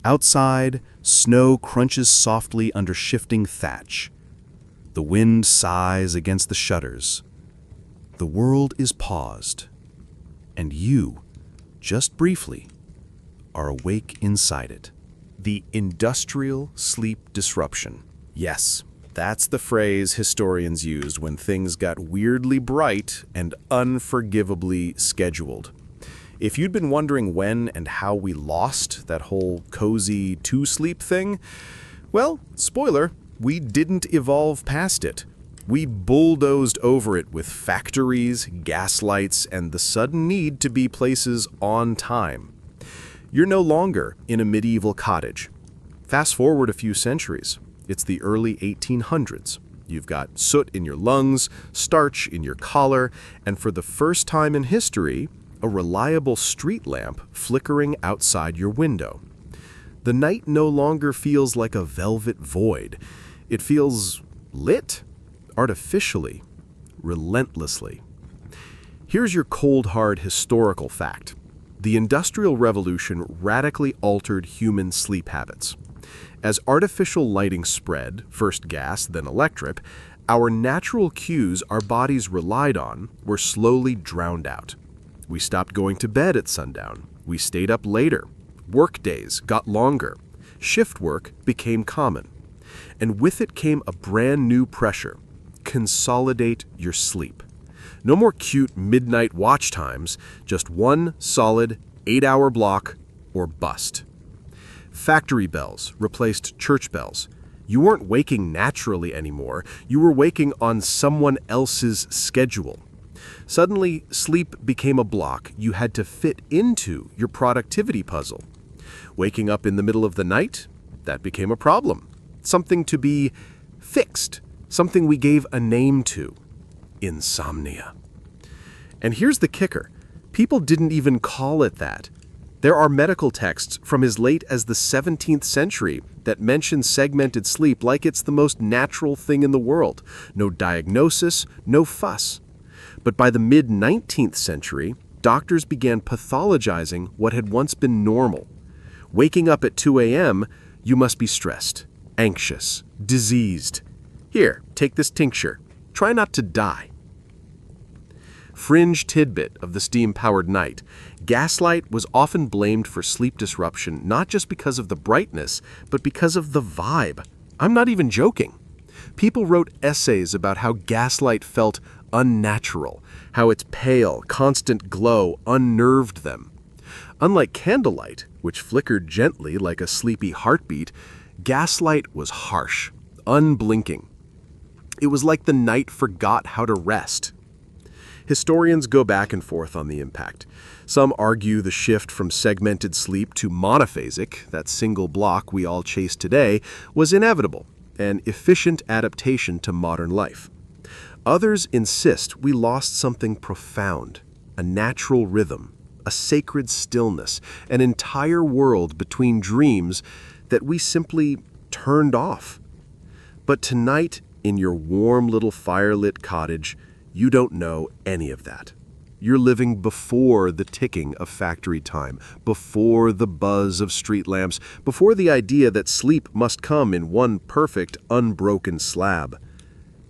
Outside, snow crunches softly under shifting thatch. The wind sighs against the shutters. The world is paused, and you, just briefly, are awake inside it. The industrial sleep disruption. Yes, that's the phrase historians used when things got weirdly bright and unforgivably scheduled. If you'd been wondering when and how we lost that whole cozy two-sleep thing, well, spoiler, we didn't evolve past it. We bulldozed over it with factories, gaslights, and the sudden need to be places on time. You're no longer in a medieval cottage. Fast forward a few centuries. It's the early 1800s. You've got soot in your lungs, starch in your collar, and for the first time in history, a reliable street lamp flickering outside your window. The night no longer feels like a velvet void. It feels lit, artificially, relentlessly. Here's your cold, hard historical fact. The Industrial Revolution radically altered human sleep habits. As artificial lighting spread, first gas, then electric, our natural cues our bodies relied on were slowly drowned out. We stopped going to bed at sundown. We stayed up later. Work days got longer. Shift work became common. And with it came a brand new pressure. Consolidate your sleep. No more cute midnight watch times, just one solid 8-hour block or bust. Factory bells replaced church bells. You weren't waking naturally anymore. You were waking on someone else's schedule. Suddenly, sleep became a block you had to fit into your productivity puzzle. Waking up in the middle of the night, that became a problem. Something to be fixed, something we gave a name to. Insomnia. And here's the kicker. People didn't even call it that. There are medical texts from as late as the 17th century that mention segmented sleep like it's the most natural thing in the world. No diagnosis, no fuss. But by the mid-19th century, doctors began pathologizing what had once been normal. Waking up at 2 a.m., you must be stressed, anxious, diseased. Here, take this tincture. Try not to die. Fringe tidbit of the steam-powered night. Gaslight was often blamed for sleep disruption, not just because of the brightness, but because of the vibe. I'm not even joking. People wrote essays about how gaslight felt unnatural, how its pale, constant glow unnerved them. Unlike candlelight, which flickered gently like a sleepy heartbeat, gaslight was harsh, unblinking. It was like the night forgot how to rest. Historians go back and forth on the impact. Some argue the shift from segmented sleep to monophasic, that single block we all chase today, was inevitable, an efficient adaptation to modern life. Others insist we lost something profound, a natural rhythm, a sacred stillness, an entire world between dreams that we simply turned off. But tonight, in your warm little firelit cottage, you don't know any of that. You're living before the ticking of factory time, before the buzz of street lamps, before the idea that sleep must come in one perfect, unbroken slab.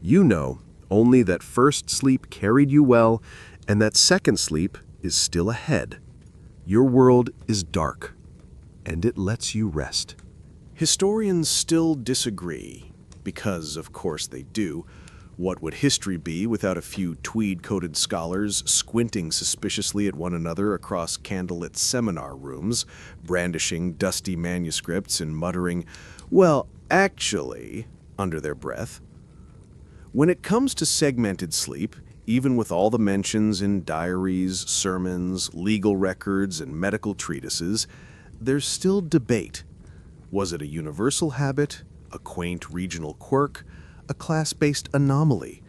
You know only that first sleep carried you well, and that second sleep is still ahead. Your world is dark, and it lets you rest. Historians still disagree, because of course they do. What would history be without a few tweed-coated scholars squinting suspiciously at one another across candlelit seminar rooms, brandishing dusty manuscripts and muttering, "Well, actually," under their breath? When it comes to segmented sleep, even with all the mentions in diaries, sermons, legal records, and medical treatises, there's still debate. Was it a universal habit, a quaint regional quirk, a class-based anomaly,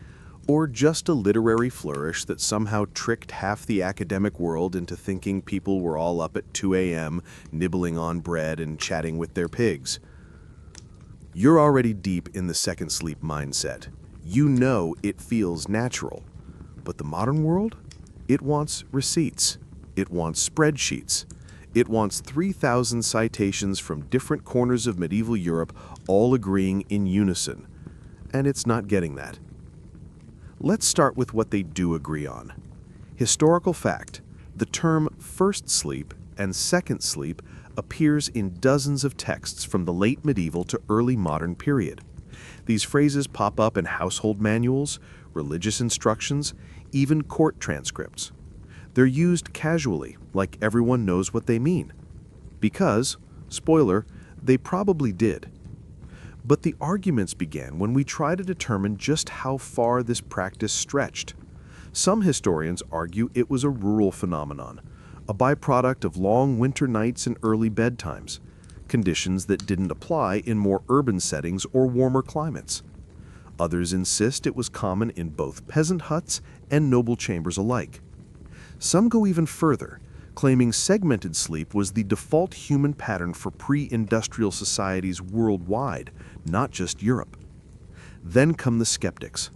or just a literary flourish that somehow tricked half the academic world into thinking people were all up at 2 a.m., nibbling on bread and chatting with their pigs? You're already deep in the second sleep mindset. You know it feels natural. But the modern world? It wants receipts. It wants spreadsheets. It wants 3,000 citations from different corners of medieval Europe, all agreeing in unison. And it's not getting that. Let's start with what they do agree on. Historical fact: the term first sleep and second sleep appears in dozens of texts from the late medieval to early modern period. These phrases pop up in household manuals, religious instructions, even court transcripts. They're used casually, like everyone knows what they mean. Because, spoiler, they probably did. But the arguments began when we try to determine just how far this practice stretched. Some historians argue it was a rural phenomenon, a byproduct of long winter nights and early bedtimes, conditions that didn't apply in more urban settings or warmer climates. Others insist it was common in both peasant huts and noble chambers alike. Some go even further, claiming segmented sleep was the default human pattern for pre-industrial societies worldwide, not just Europe. Then come the skeptics.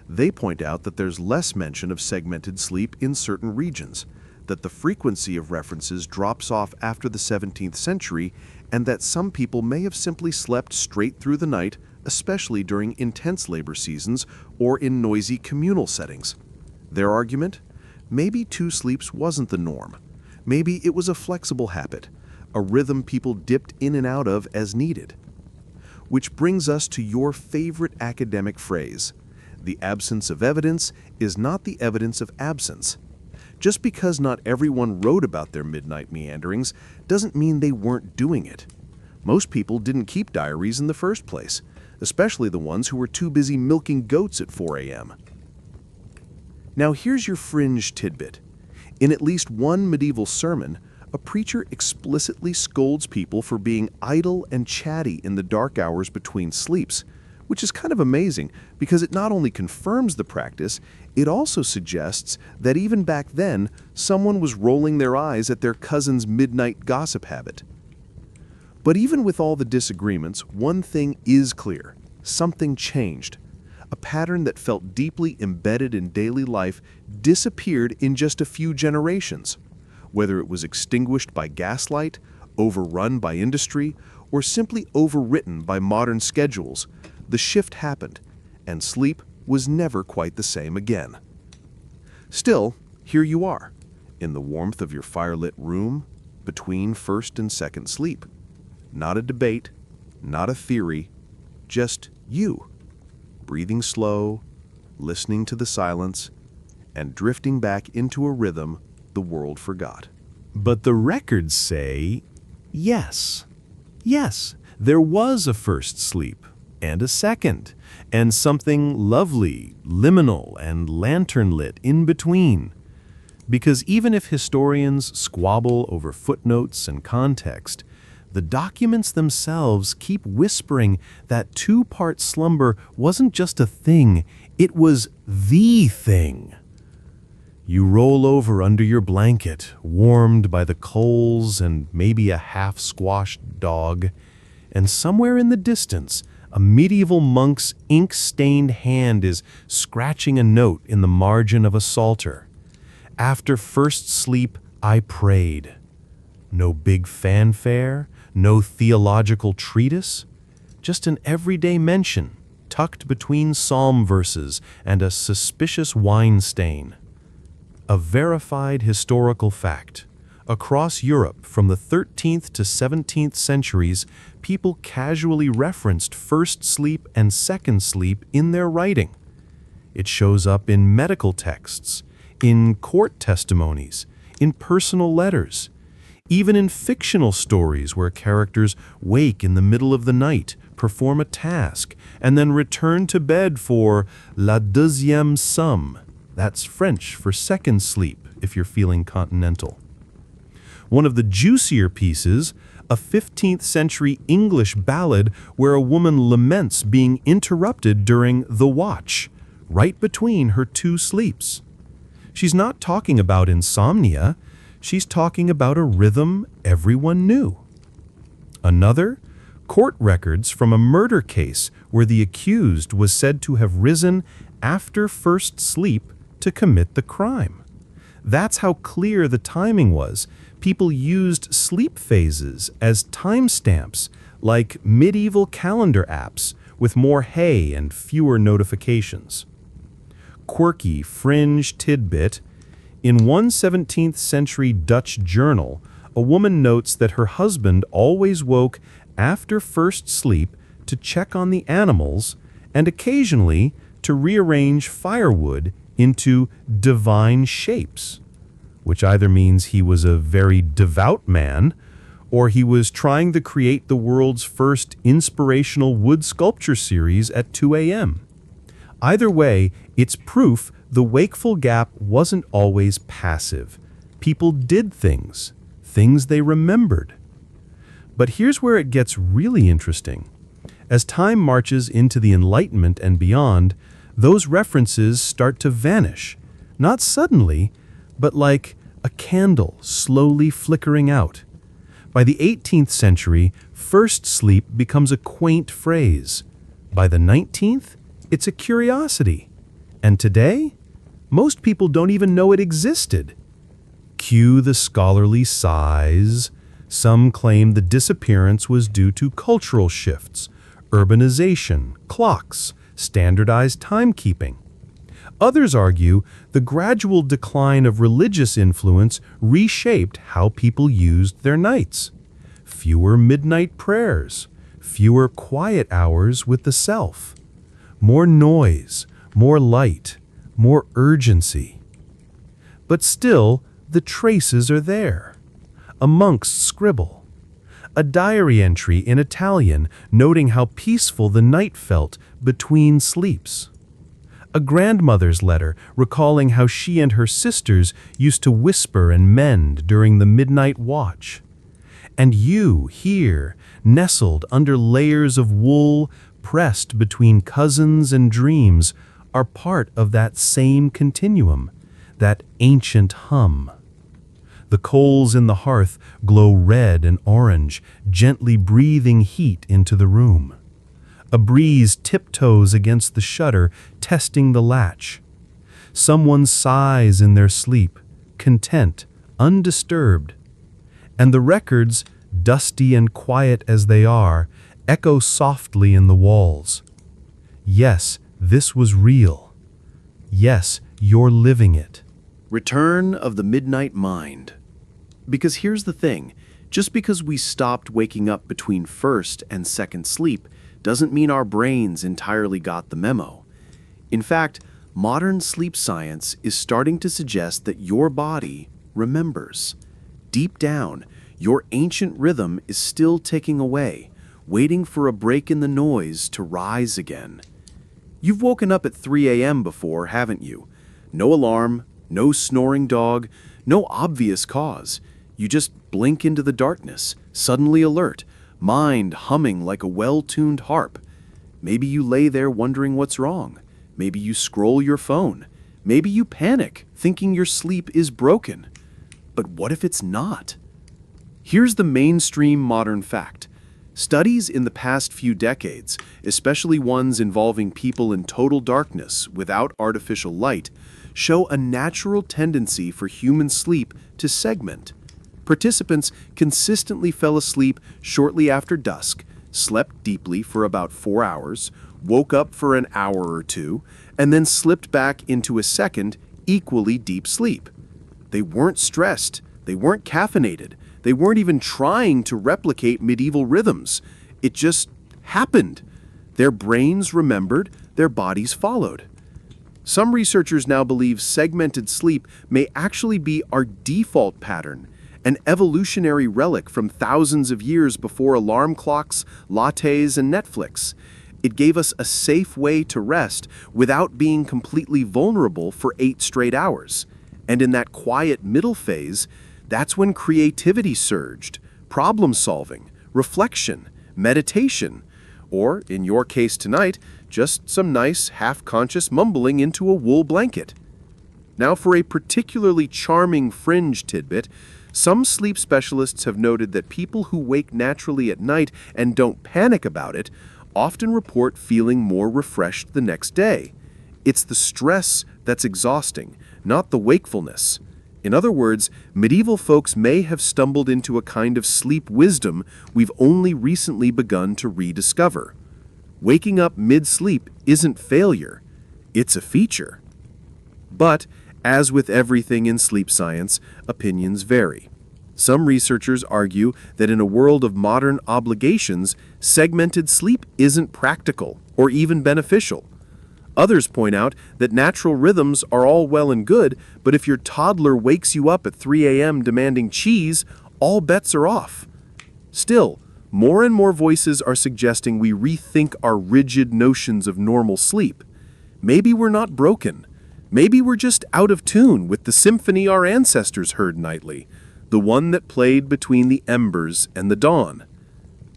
They point out that there's less mention of segmented sleep in certain regions, that the frequency of references drops off after the 17th century, and that some people may have simply slept straight through the night, especially during intense labor seasons or in noisy communal settings. Their argument? Maybe 2 sleeps wasn't the norm. Maybe it was a flexible habit, a rhythm people dipped in and out of as needed. Which brings us to your favorite academic phrase: the absence of evidence is not the evidence of absence. Just because not everyone wrote about their midnight meanderings doesn't mean they weren't doing it. Most people didn't keep diaries in the first place, especially the ones who were too busy milking goats at 4 a.m. Now here's your fringe tidbit. In at least one medieval sermon, a preacher explicitly scolds people for being idle and chatty in the dark hours between sleeps, which is kind of amazing because it not only confirms the practice, it also suggests that even back then, someone was rolling their eyes at their cousin's midnight gossip habit. But even with all the disagreements, one thing is clear. Something changed. A pattern that felt deeply embedded in daily life disappeared in just a few generations. Whether it was extinguished by gaslight, overrun by industry, or simply overwritten by modern schedules, the shift happened, and sleep was never quite the same again. Still, here you are, in the warmth of your firelit room, between first and second sleep. Not a debate, not a theory, just you, breathing slow, listening to the silence, and drifting back into a rhythm the world forgot. But the records say, yes, there was a first sleep, and a second, and something lovely, liminal, and lantern-lit in between. Because even if historians squabble over footnotes and context, the documents themselves keep whispering that two-part slumber wasn't just a thing, it was the thing. You roll over under your blanket, warmed by the coals and maybe a half-squashed dog, and somewhere in the distance, a medieval monk's ink-stained hand is scratching a note in the margin of a psalter. After first sleep, I prayed. No big fanfare, no theological treatise, just an everyday mention, tucked between psalm verses and a suspicious wine stain. A verified historical fact. Across Europe, from the 13th to 17th centuries, people casually referenced first sleep and second sleep in their writing. It shows up in medical texts, in court testimonies, in personal letters, even in fictional stories where characters wake in the middle of the night, perform a task, and then return to bed for la deuxième somme. That's French for second sleep, if you're feeling continental. One of the juicier pieces, a 15th century English ballad where a woman laments being interrupted during the watch, right between her two sleeps. She's not talking about insomnia, she's talking about a rhythm everyone knew. Another, court records from a murder case where the accused was said to have risen after first sleep to commit the crime. That's how clear the timing was. People used sleep phases as timestamps, like medieval calendar apps with more hay and fewer notifications. Quirky fringe tidbit, in one 17th century Dutch journal, a woman notes that her husband always woke after first sleep to check on the animals and occasionally to rearrange firewood into divine shapes, which either means he was a very devout man or he was trying to create the world's first inspirational wood sculpture series at 2 a.m. Either way, it's proof the wakeful gap wasn't always passive. People did things they remembered. But here's where it gets really interesting. As time marches into the Enlightenment and beyond, those references start to vanish, not suddenly, but like a candle slowly flickering out. By the 18th century, first sleep becomes a quaint phrase. By the 19th, it's a curiosity. And today, most people don't even know it existed. Cue the scholarly sighs. Some claim the disappearance was due to cultural shifts, urbanization, clocks, standardized timekeeping. Others argue the gradual decline of religious influence reshaped how people used their nights. Fewer midnight prayers, fewer quiet hours with the self, more noise, more light, more urgency. But still, the traces are there. A monk's scribble, a diary entry in Italian noting how peaceful the night felt between sleeps. A grandmother's letter recalling how she and her sisters used to whisper and mend during the midnight watch. And you, here, nestled under layers of wool, pressed between cousins and dreams, are part of that same continuum, that ancient hum. The coals in the hearth glow red and orange, gently breathing heat into the room. A breeze tiptoes against the shutter, testing the latch. Someone sighs in their sleep, content, undisturbed. And the records, dusty and quiet as they are, echo softly in the walls. Yes, this was real. Yes, you're living it. Return of the Midnight Mind. Because here's the thing, just because we stopped waking up between first and second sleep doesn't mean our brains entirely got the memo. In fact, modern sleep science is starting to suggest that your body remembers. Deep down, your ancient rhythm is still ticking away, waiting for a break in the noise to rise again. You've woken up at 3 a.m. before, haven't you? No alarm, no snoring dog, no obvious cause. You just blink into the darkness, suddenly alert, mind humming like a well-tuned harp. Maybe you lay there wondering what's wrong. Maybe you scroll your phone. Maybe you panic, thinking your sleep is broken. But what if it's not? Here's the mainstream modern fact. Studies in the past few decades, especially ones involving people in total darkness without artificial light, show a natural tendency for human sleep to segment. Participants consistently fell asleep shortly after dusk, slept deeply for about 4 hours, woke up for an hour or two, and then slipped back into a second, equally deep sleep. They weren't stressed, they weren't caffeinated, they weren't even trying to replicate medieval rhythms. It just happened. Their brains remembered, their bodies followed. Some researchers now believe segmented sleep may actually be our default pattern, an evolutionary relic from thousands of years before alarm clocks, lattes, and Netflix. It gave us a safe way to rest without being completely vulnerable for 8 straight hours. And in that quiet middle phase, that's when creativity surged, problem solving, reflection, meditation, or, in your case tonight, just some nice, half-conscious mumbling into a wool blanket. Now for a particularly charming fringe tidbit, some sleep specialists have noted that people who wake naturally at night and don't panic about it often report feeling more refreshed the next day. It's the stress that's exhausting, not the wakefulness. In other words, medieval folks may have stumbled into a kind of sleep wisdom we've only recently begun to rediscover. Waking up mid-sleep isn't failure, it's a feature. But, as with everything in sleep science, opinions vary. Some researchers argue that in a world of modern obligations, segmented sleep isn't practical or even beneficial. Others point out that natural rhythms are all well and good, but if your toddler wakes you up at 3 a.m. demanding cheese, all bets are off. Still, more and more voices are suggesting we rethink our rigid notions of normal sleep. Maybe we're not broken. Maybe we're just out of tune with the symphony our ancestors heard nightly, the one that played between the embers and the dawn.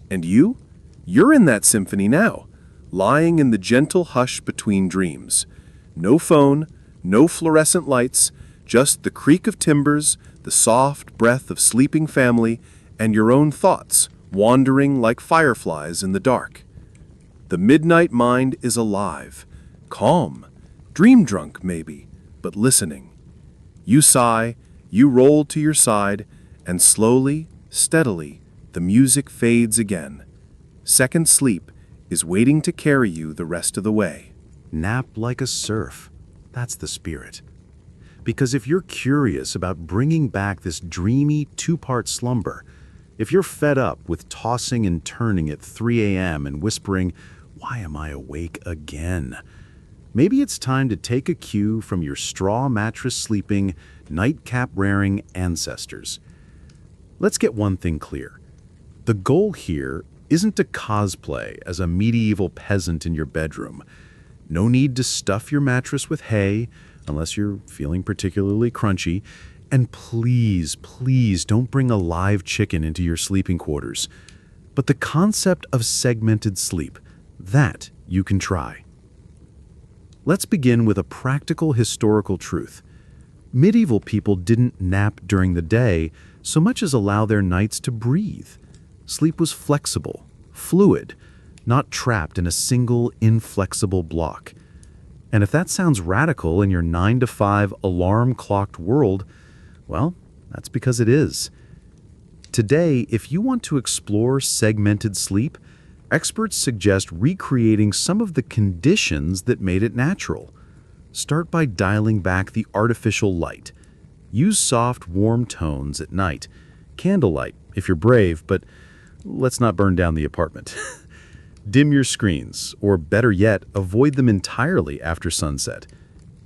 And you? You're in that symphony now, lying in the gentle hush between dreams. No phone, no fluorescent lights, just the creak of timbers, the soft breath of sleeping family, and your own thoughts wandering like fireflies in the dark. The midnight mind is alive, calm, dream-drunk maybe, but listening. You sigh, you roll to your side, and slowly, steadily, the music fades again. Second sleep is waiting to carry you the rest of the way. Nap like a surf. That's the spirit. Because if you're curious about bringing back this dreamy 2-part slumber, if you're fed up with tossing and turning at 3 a.m. and whispering, "Why am I awake again?" maybe it's time to take a cue from your straw mattress sleeping, nightcap wearing ancestors. Let's get one thing clear. The goal here isn't to cosplay as a medieval peasant in your bedroom. No need to stuff your mattress with hay, unless you're feeling particularly crunchy. And please, please don't bring a live chicken into your sleeping quarters. But the concept of segmented sleep, That you can try. Let's begin with a practical historical truth. Medieval people didn't nap during the day so much as allow their nights to breathe. Sleep was flexible, fluid, not trapped in a single inflexible block. And if that sounds radical in your 9 to 5 alarm-clocked world, well, that's because it is. Today, if you want to explore segmented sleep, experts suggest recreating some of the conditions that made it natural. Start by dialing back the artificial light. Use soft, warm tones at night. Candlelight, if you're brave, but let's not burn down the apartment. Dim your screens, or better yet, avoid them entirely after sunset.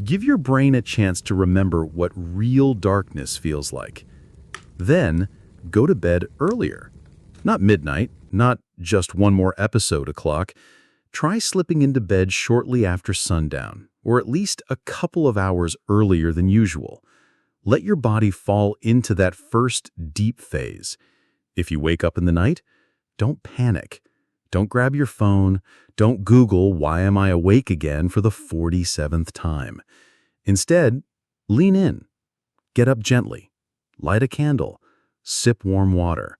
Give your brain a chance to remember what real darkness feels like. Then, go to bed earlier. Not midnight, not just one more episode o'clock. Try slipping into bed shortly after sundown, or at least a couple of hours earlier than usual. Let your body fall into that first deep phase. If you wake up in the night, don't panic. Don't grab your phone. Don't Google, "Why am I awake again?" for the 47th time. Instead, lean in. Get up gently. Light a candle. Sip warm water.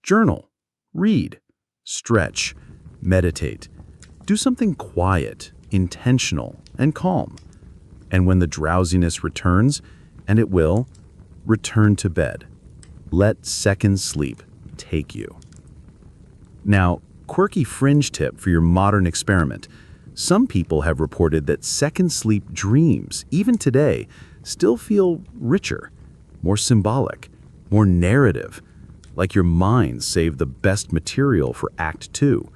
Journal. Read. Stretch. Meditate. Do something quiet, intentional, and calm. And when the drowsiness returns, and it will, return to bed. Let second sleep take you. Now, quirky fringe tip for your modern experiment. Some people have reported that second sleep dreams, even today, still feel richer, more symbolic, more narrative, like your mind saved the best material for Act 2.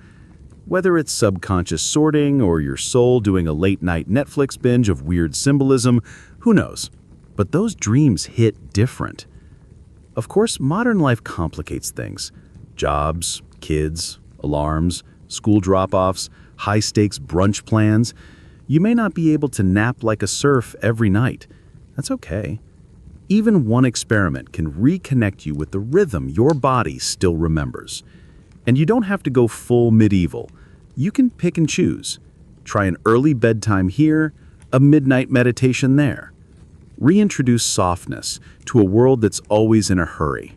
Whether it's subconscious sorting or your soul doing a late-night Netflix binge of weird symbolism, who knows? But those dreams hit different. Of course, modern life complicates things. Jobs, kids, alarms, school drop-offs, high-stakes brunch plans. You may not be able to nap like a surf every night. That's okay. Even one experiment can reconnect you with the rhythm your body still remembers. And you don't have to go full medieval. You can pick and choose. Try an early bedtime here, a midnight meditation there. Reintroduce softness to a world that's always in a hurry.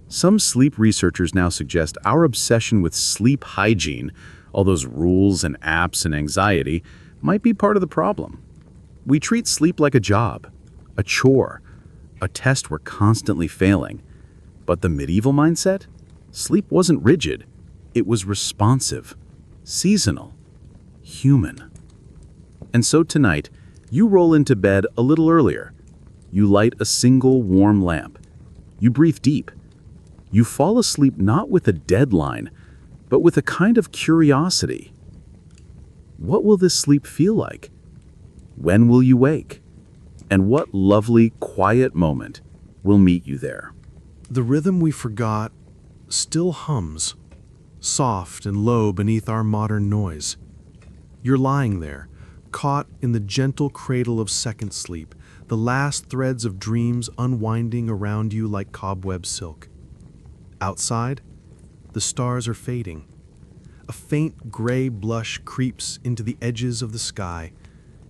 Some sleep researchers now suggest our obsession with sleep hygiene, all those rules and apps and anxiety, might be part of the problem. We treat sleep like a job, a chore, a test we're constantly failing. But the medieval mindset? Sleep wasn't rigid. It was responsive, seasonal, human. And so tonight, you roll into bed a little earlier. You light a single warm lamp. You breathe deep. You fall asleep not with a deadline, but with a kind of curiosity. What will this sleep feel like? When will you wake? And what lovely, quiet moment will meet you there? The rhythm we forgot still hums, soft and low beneath our modern noise. You're lying there, caught in the gentle cradle of second sleep, the last threads of dreams unwinding around you like cobweb silk. Outside, the stars are fading. A faint gray blush creeps into the edges of the sky,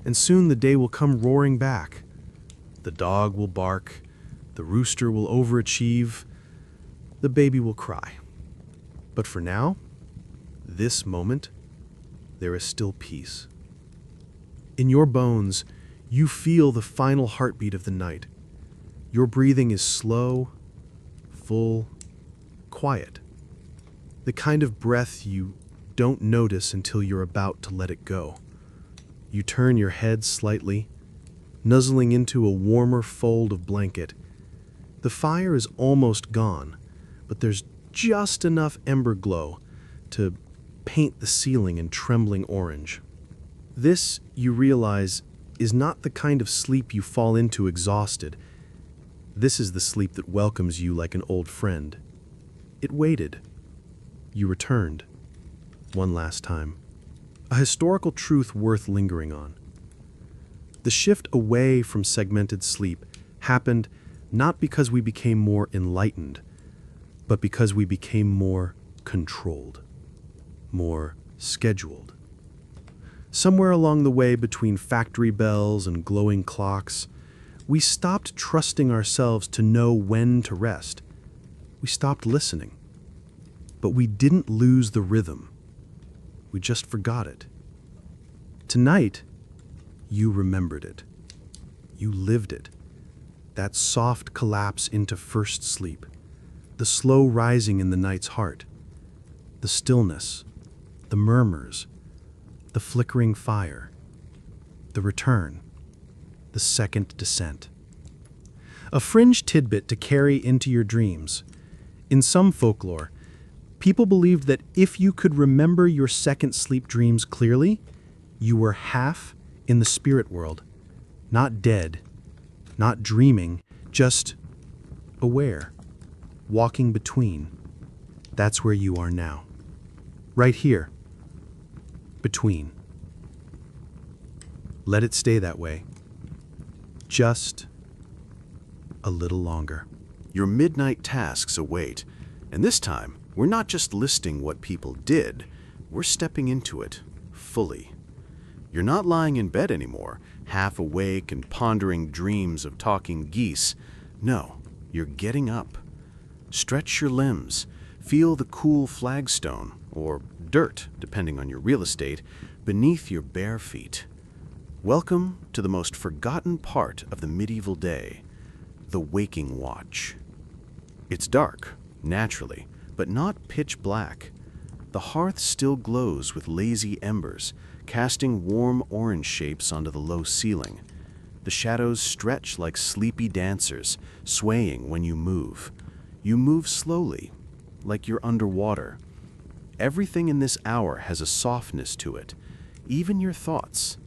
and soon the day will come roaring back. The dog will bark, the rooster will overachieve, the baby will cry. But for now, this moment, there is still peace. In your bones, you feel the final heartbeat of the night. Your breathing is slow, full, quiet. The kind of breath you don't notice until you're about to let it go. You turn your head slightly, nuzzling into a warmer fold of blanket. The fire is almost gone, but there's just enough ember glow to paint the ceiling in trembling orange. This, you realize, is not the kind of sleep you fall into exhausted. This is the sleep that welcomes you like an old friend. It waited. You returned. One last time. A historical truth worth lingering on. The shift away from segmented sleep happened not because we became more enlightened, but because we became more controlled, more scheduled. Somewhere along the way between factory bells and glowing clocks, we stopped trusting ourselves to know when to rest. We stopped listening. But we didn't lose the rhythm. We just forgot it. Tonight, you remembered it. You lived it. That soft collapse into first sleep. The slow rising in the night's heart. The stillness. The murmurs. The flickering fire. The return. The second descent. A fringe tidbit to carry into your dreams. In some folklore, people believed that if you could remember your second sleep dreams clearly, you were half in the spirit world, not dead, not dreaming, just aware, walking between. That's where you are now. Right here. Between. Let it stay that way. Just a little longer. Your midnight tasks await, and this time, we're not just listing what people did, we're stepping into it, fully. You're not lying in bed anymore, half awake and pondering dreams of talking geese. No, you're getting up. Stretch your limbs, feel the cool flagstone, or dirt, depending on your real estate, beneath your bare feet. Welcome to the most forgotten part of the medieval day, the waking watch. It's dark, naturally, but not pitch black. The hearth still glows with lazy embers, casting warm orange shapes onto the low ceiling. The shadows stretch like sleepy dancers, swaying when you move. You move slowly, like you're underwater. Everything in this hour has a softness to it, even your thoughts.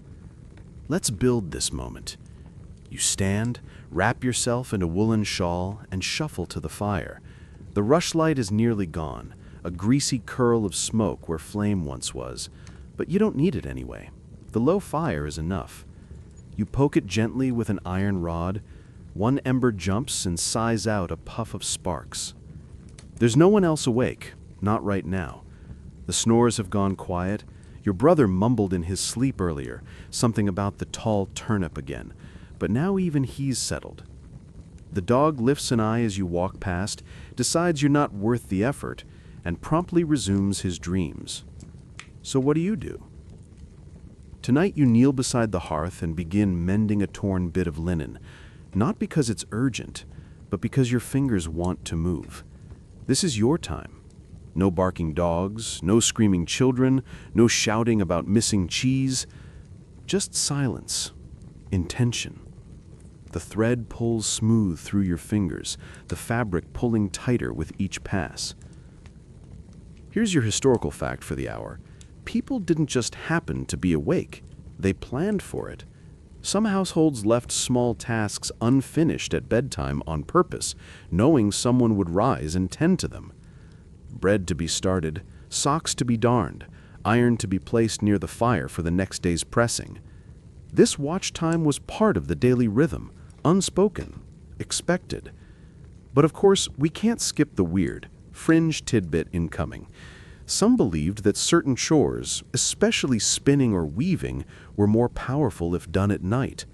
Let's build this moment. You stand, wrap yourself in a woolen shawl, and shuffle to the fire. The rushlight is nearly gone, a greasy curl of smoke where flame once was, but you don't need it anyway. The low fire is enough. You poke it gently with an iron rod. One ember jumps and sighs out a puff of sparks. There's no one else awake, not right now. The snores have gone quiet. Your brother mumbled in his sleep earlier, something about the tall turnip again, but now even he's settled. The dog lifts an eye as you walk past, decides you're not worth the effort, and promptly resumes his dreams. So what do? Tonight you kneel beside the hearth and begin mending a torn bit of linen, not because it's urgent, but because your fingers want to move. This is your time. No barking dogs, no screaming children, no shouting about missing cheese. Just silence, intention. The thread pulls smooth through your fingers, the fabric pulling tighter with each pass. Here's your historical fact for the hour. People didn't just happen to be awake. They planned for it. Some households left small tasks unfinished at bedtime on purpose, knowing someone would rise and tend to them. Bread to be started, socks to be darned, iron to be placed near the fire for the next day's pressing. This watch time was part of the daily rhythm, unspoken, expected. But of course, we can't skip the weird, fringe tidbit incoming. Some believed that certain chores, especially spinning or weaving, were more powerful if done at night.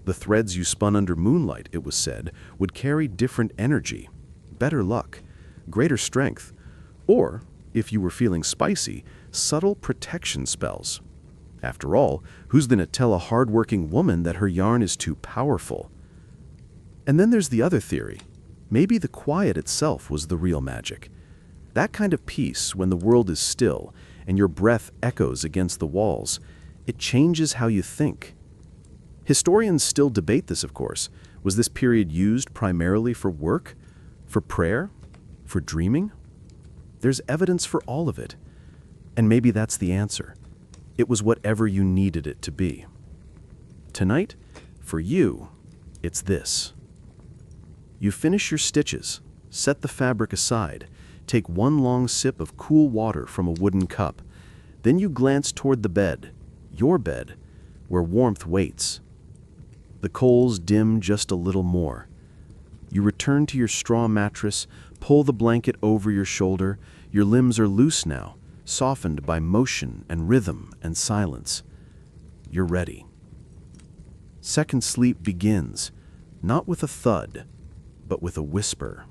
The threads you spun under moonlight, it was said, would carry different energy, better luck, greater strength, or, if you were feeling spicy, subtle protection spells. After all, who's going to tell a hard-working woman that her yarn is too powerful? And then there's the other theory. Maybe the quiet itself was the real magic. That kind of peace when the world is still and your breath echoes against the walls, it changes how you think. Historians still debate this, of course. Was this period used primarily for work, for prayer, for dreaming? There's evidence for all of it. And maybe that's the answer. It was whatever you needed it to be. Tonight, for you, it's this. You finish your stitches, set the fabric aside, take one long sip of cool water from a wooden cup. Then you glance toward the bed, your bed, where warmth waits. The coals dim just a little more. You return to your straw mattress, pull the blanket over your shoulder. Your limbs are loose now, softened by motion and rhythm and silence. You're ready. Second sleep begins, not with a thud, but with a whisper.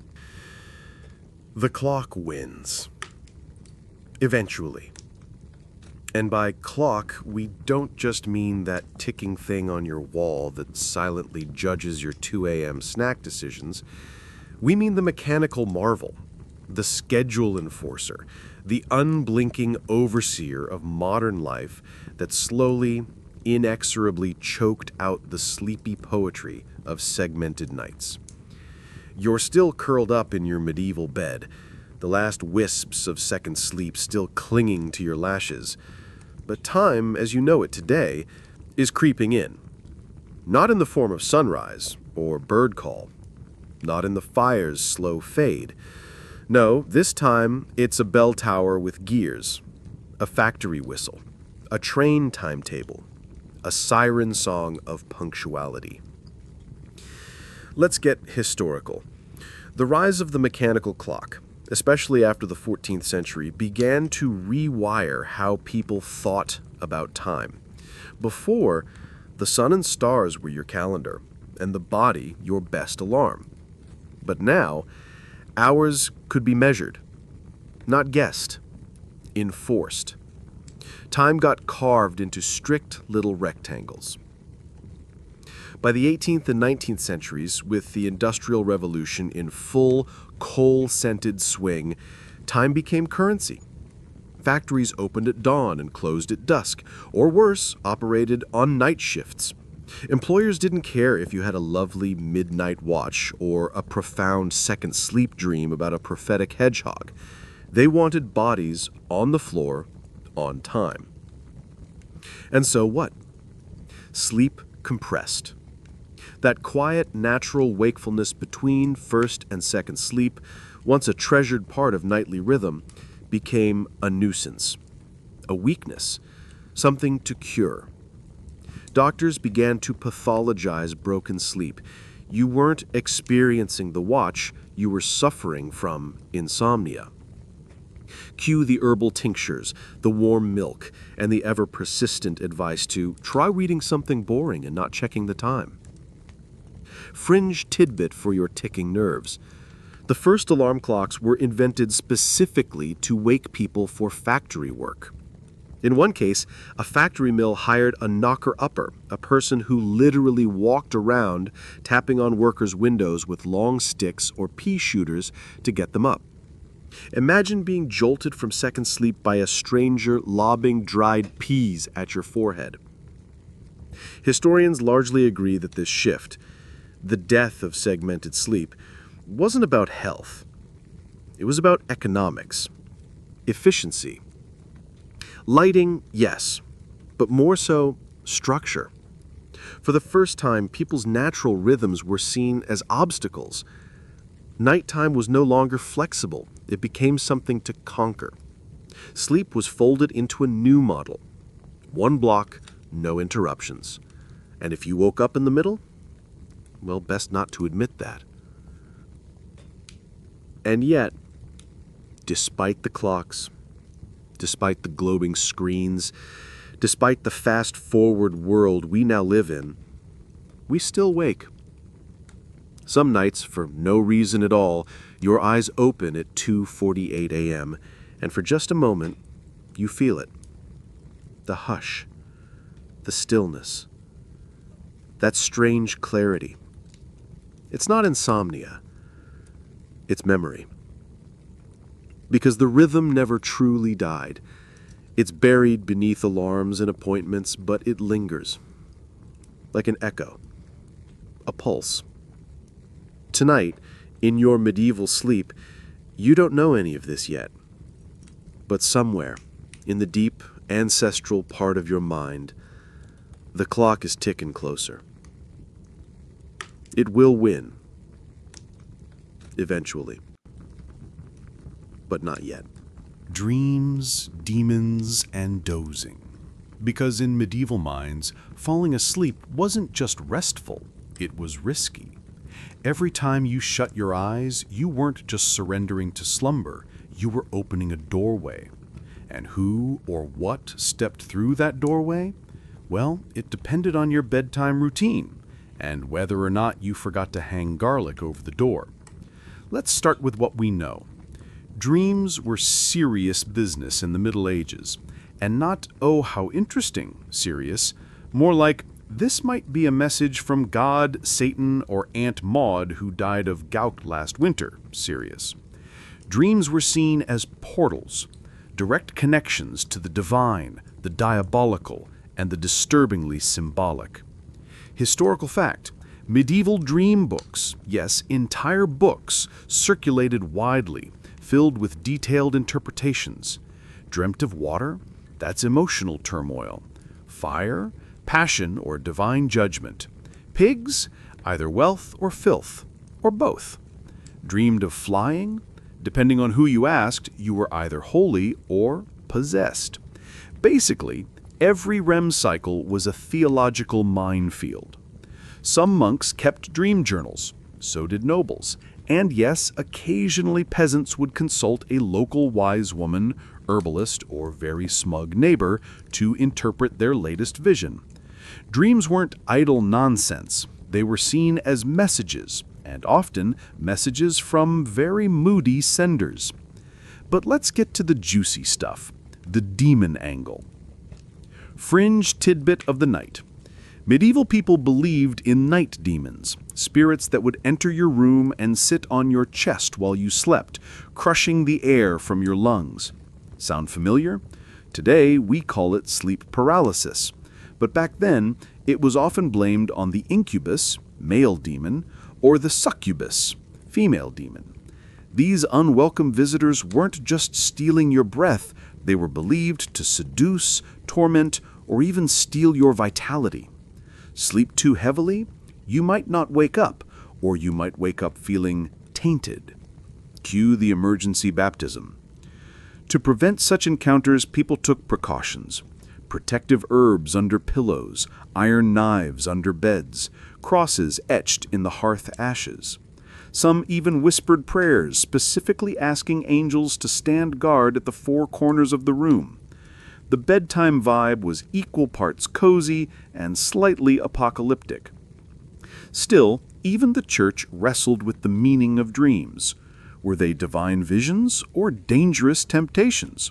The clock wins. Eventually. And by clock, we don't just mean that ticking thing on your wall that silently judges your 2 a.m. snack decisions. We mean the mechanical marvel, the schedule enforcer, the unblinking overseer of modern life that slowly, inexorably choked out the sleepy poetry of segmented nights. You're still curled up in your medieval bed, the last wisps of second sleep still clinging to your lashes. But time, as you know it today, is creeping in. Not in the form of sunrise or bird call. Not in the fire's slow fade. No, this time it's a bell tower with gears, a factory whistle, a train timetable, a siren song of punctuality. Let's get historical. The rise of the mechanical clock, especially after the 14th century, began to rewire how people thought about time. Before, the sun and stars were your calendar, and the body your best alarm. But now, hours could be measured, not guessed, enforced. Time got carved into strict little rectangles. By the 18th and 19th centuries, with the Industrial Revolution in full coal-scented swing, time became currency. Factories opened at dawn and closed at dusk, or worse, operated on night shifts. Employers didn't care if you had a lovely midnight watch or a profound second sleep dream about a prophetic hedgehog. They wanted bodies on the floor, on time. And so what? Sleep compressed. That quiet, natural wakefulness between first and second sleep, once a treasured part of nightly rhythm, became a nuisance, a weakness, something to cure. Doctors began to pathologize broken sleep. You weren't experiencing the watch, you were suffering from insomnia. Cue the herbal tinctures, the warm milk, and the ever-persistent advice to try reading something boring and not checking the time. Fringe tidbit for your ticking nerves. The first alarm clocks were invented specifically to wake people for factory work. In one case, a factory mill hired a knocker-upper, a person who literally walked around tapping on workers' windows with long sticks or pea shooters to get them up. Imagine being jolted from second sleep by a stranger lobbing dried peas at your forehead. Historians largely agree that this shift, the death of segmented sleep, wasn't about health. It was about economics, efficiency. Lighting, yes, but more so structure. For the first time, people's natural rhythms were seen as obstacles. Nighttime was no longer flexible. It became something to conquer. Sleep was folded into a new model. One block, no interruptions. And if you woke up in the middle, well, best not to admit that. And yet, despite the clocks, despite the globing screens, despite the fast-forward world we now live in, we still wake. Some nights, for no reason at all, your eyes open at 2:48 a.m., and for just a moment, you feel it. The hush, the stillness, that strange clarity. It's not insomnia, it's memory. Because the rhythm never truly died. It's buried beneath alarms and appointments, but it lingers. Like an echo, a pulse. Tonight, in your medieval sleep, you don't know any of this yet. But somewhere, in the deep, ancestral part of your mind, the clock is ticking closer. It will win. Eventually. But not yet. Dreams, demons, and dozing. Because in medieval minds, falling asleep wasn't just restful, it was risky. Every time you shut your eyes, you weren't just surrendering to slumber, you were opening a doorway. And who or what stepped through that doorway? Well, it depended on your bedtime routine and whether or not you forgot to hang garlic over the door. Let's start with what we know. Dreams were serious business in the Middle Ages, and not, oh, how interesting, serious, more like, this might be a message from God, Satan, or Aunt Maud who died of gout last winter, serious. Dreams were seen as portals, direct connections to the divine, the diabolical, and the disturbingly symbolic. Historical fact, medieval dream books, yes, entire books, circulated widely, filled with detailed interpretations. Dreamt of water? That's emotional turmoil. Fire? Passion or divine judgment. Pigs? Either wealth or filth, or both. Dreamed of flying? Depending on who you asked, you were either holy or possessed. Basically, every REM cycle was a theological minefield. Some monks kept dream journals, so did nobles, and yes, occasionally peasants would consult a local wise woman, herbalist, or very smug neighbor to interpret their latest vision. Dreams weren't idle nonsense. They were seen as messages, and often messages from very moody senders. But let's get to the juicy stuff, the demon angle. Fringe tidbit of the night. Medieval people believed in night demons, spirits that would enter your room and sit on your chest while you slept, crushing the air from your lungs. Sound familiar? Today, we call it sleep paralysis. But back then, it was often blamed on the incubus, male demon, or the succubus, female demon. These unwelcome visitors weren't just stealing your breath, they were believed to seduce, torment, or even steal your vitality. Sleep too heavily? You might not wake up, or you might wake up feeling tainted. Cue the emergency baptism. To prevent such encounters, people took precautions. Protective herbs under pillows, iron knives under beds, crosses etched in the hearth ashes. Some even whispered prayers, specifically asking angels to stand guard at the four corners of the room. The bedtime vibe was equal parts cozy and slightly apocalyptic. Still, even the church wrestled with the meaning of dreams. Were they divine visions or dangerous temptations?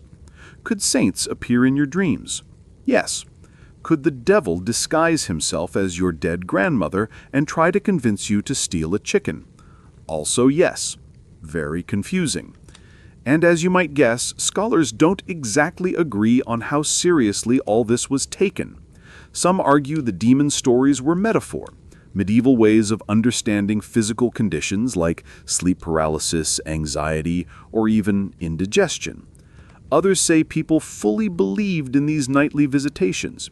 Could saints appear in your dreams? Yes. Could the devil disguise himself as your dead grandmother and try to convince you to steal a chicken? Also yes. Very confusing. And as you might guess, scholars don't exactly agree on how seriously all this was taken. Some argue the demon stories were metaphor, medieval ways of understanding physical conditions like sleep paralysis, anxiety, or even indigestion. Others say people fully believed in these nightly visitations.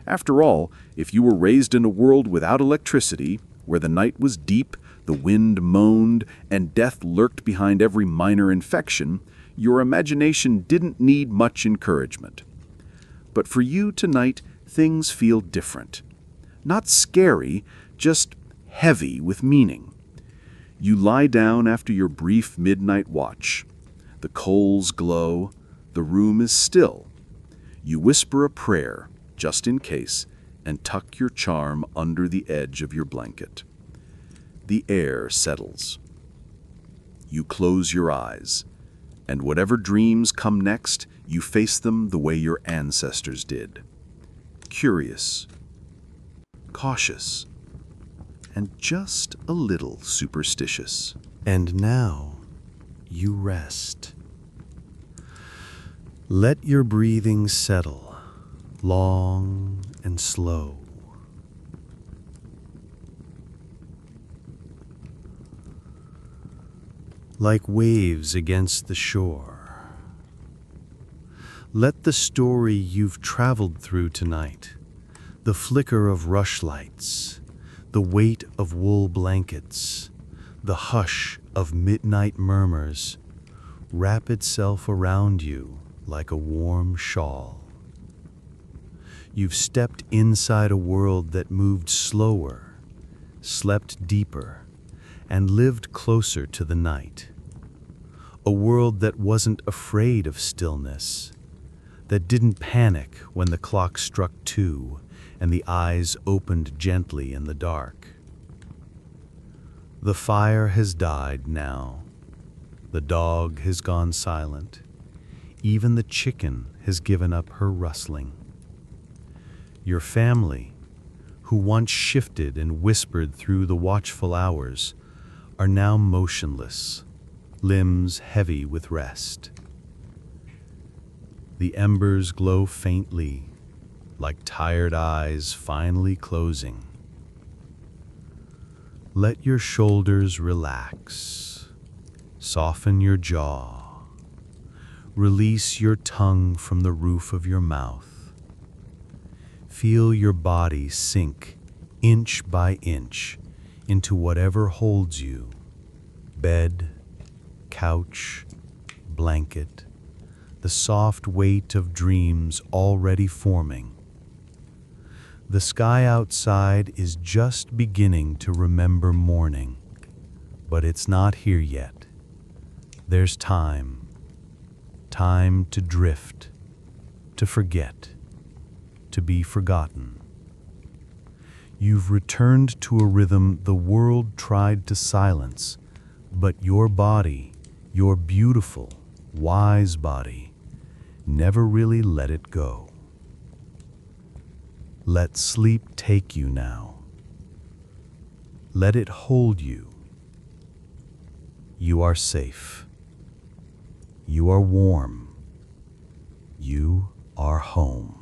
After all, if you were raised in a world without electricity, where the night was deep, the wind moaned, and death lurked behind every minor infection, your imagination didn't need much encouragement. But for you tonight, things feel different. Not scary, just heavy with meaning. You lie down after your brief midnight watch. The coals glow, the room is still. You whisper a prayer, just in case, and tuck your charm under the edge of your blanket. The air settles. You close your eyes, and whatever dreams come next, you face them the way your ancestors did. Curious, cautious, and just a little superstitious. And now, you rest. Let your breathing settle, long and slow. Like waves against the shore. Let the story you've traveled through tonight, the flicker of rushlights, the weight of wool blankets, the hush of midnight murmurs, wrap itself around you like a warm shawl. You've stepped inside a world that moved slower, slept deeper, and lived closer to the night. A world that wasn't afraid of stillness, that didn't panic when the clock struck 2 and the eyes opened gently in the dark. The fire has died now. The dog has gone silent. Even the chicken has given up her rustling. Your family, who once shifted and whispered through the watchful hours, are now motionless, limbs heavy with rest. The embers glow faintly, like tired eyes finally closing. Let your shoulders relax. Soften your jaw. Release your tongue from the roof of your mouth. Feel your body sink inch by inch into whatever holds you. Bed, couch, blanket, the soft weight of dreams already forming. The sky outside is just beginning to remember morning, but it's not here yet. There's time to drift, to forget, to be forgotten. You've returned to a rhythm the world tried to silence, but your body, your beautiful, wise body, never really let it go. Let sleep take you now. Let it hold you. You are safe. You are warm. You are home.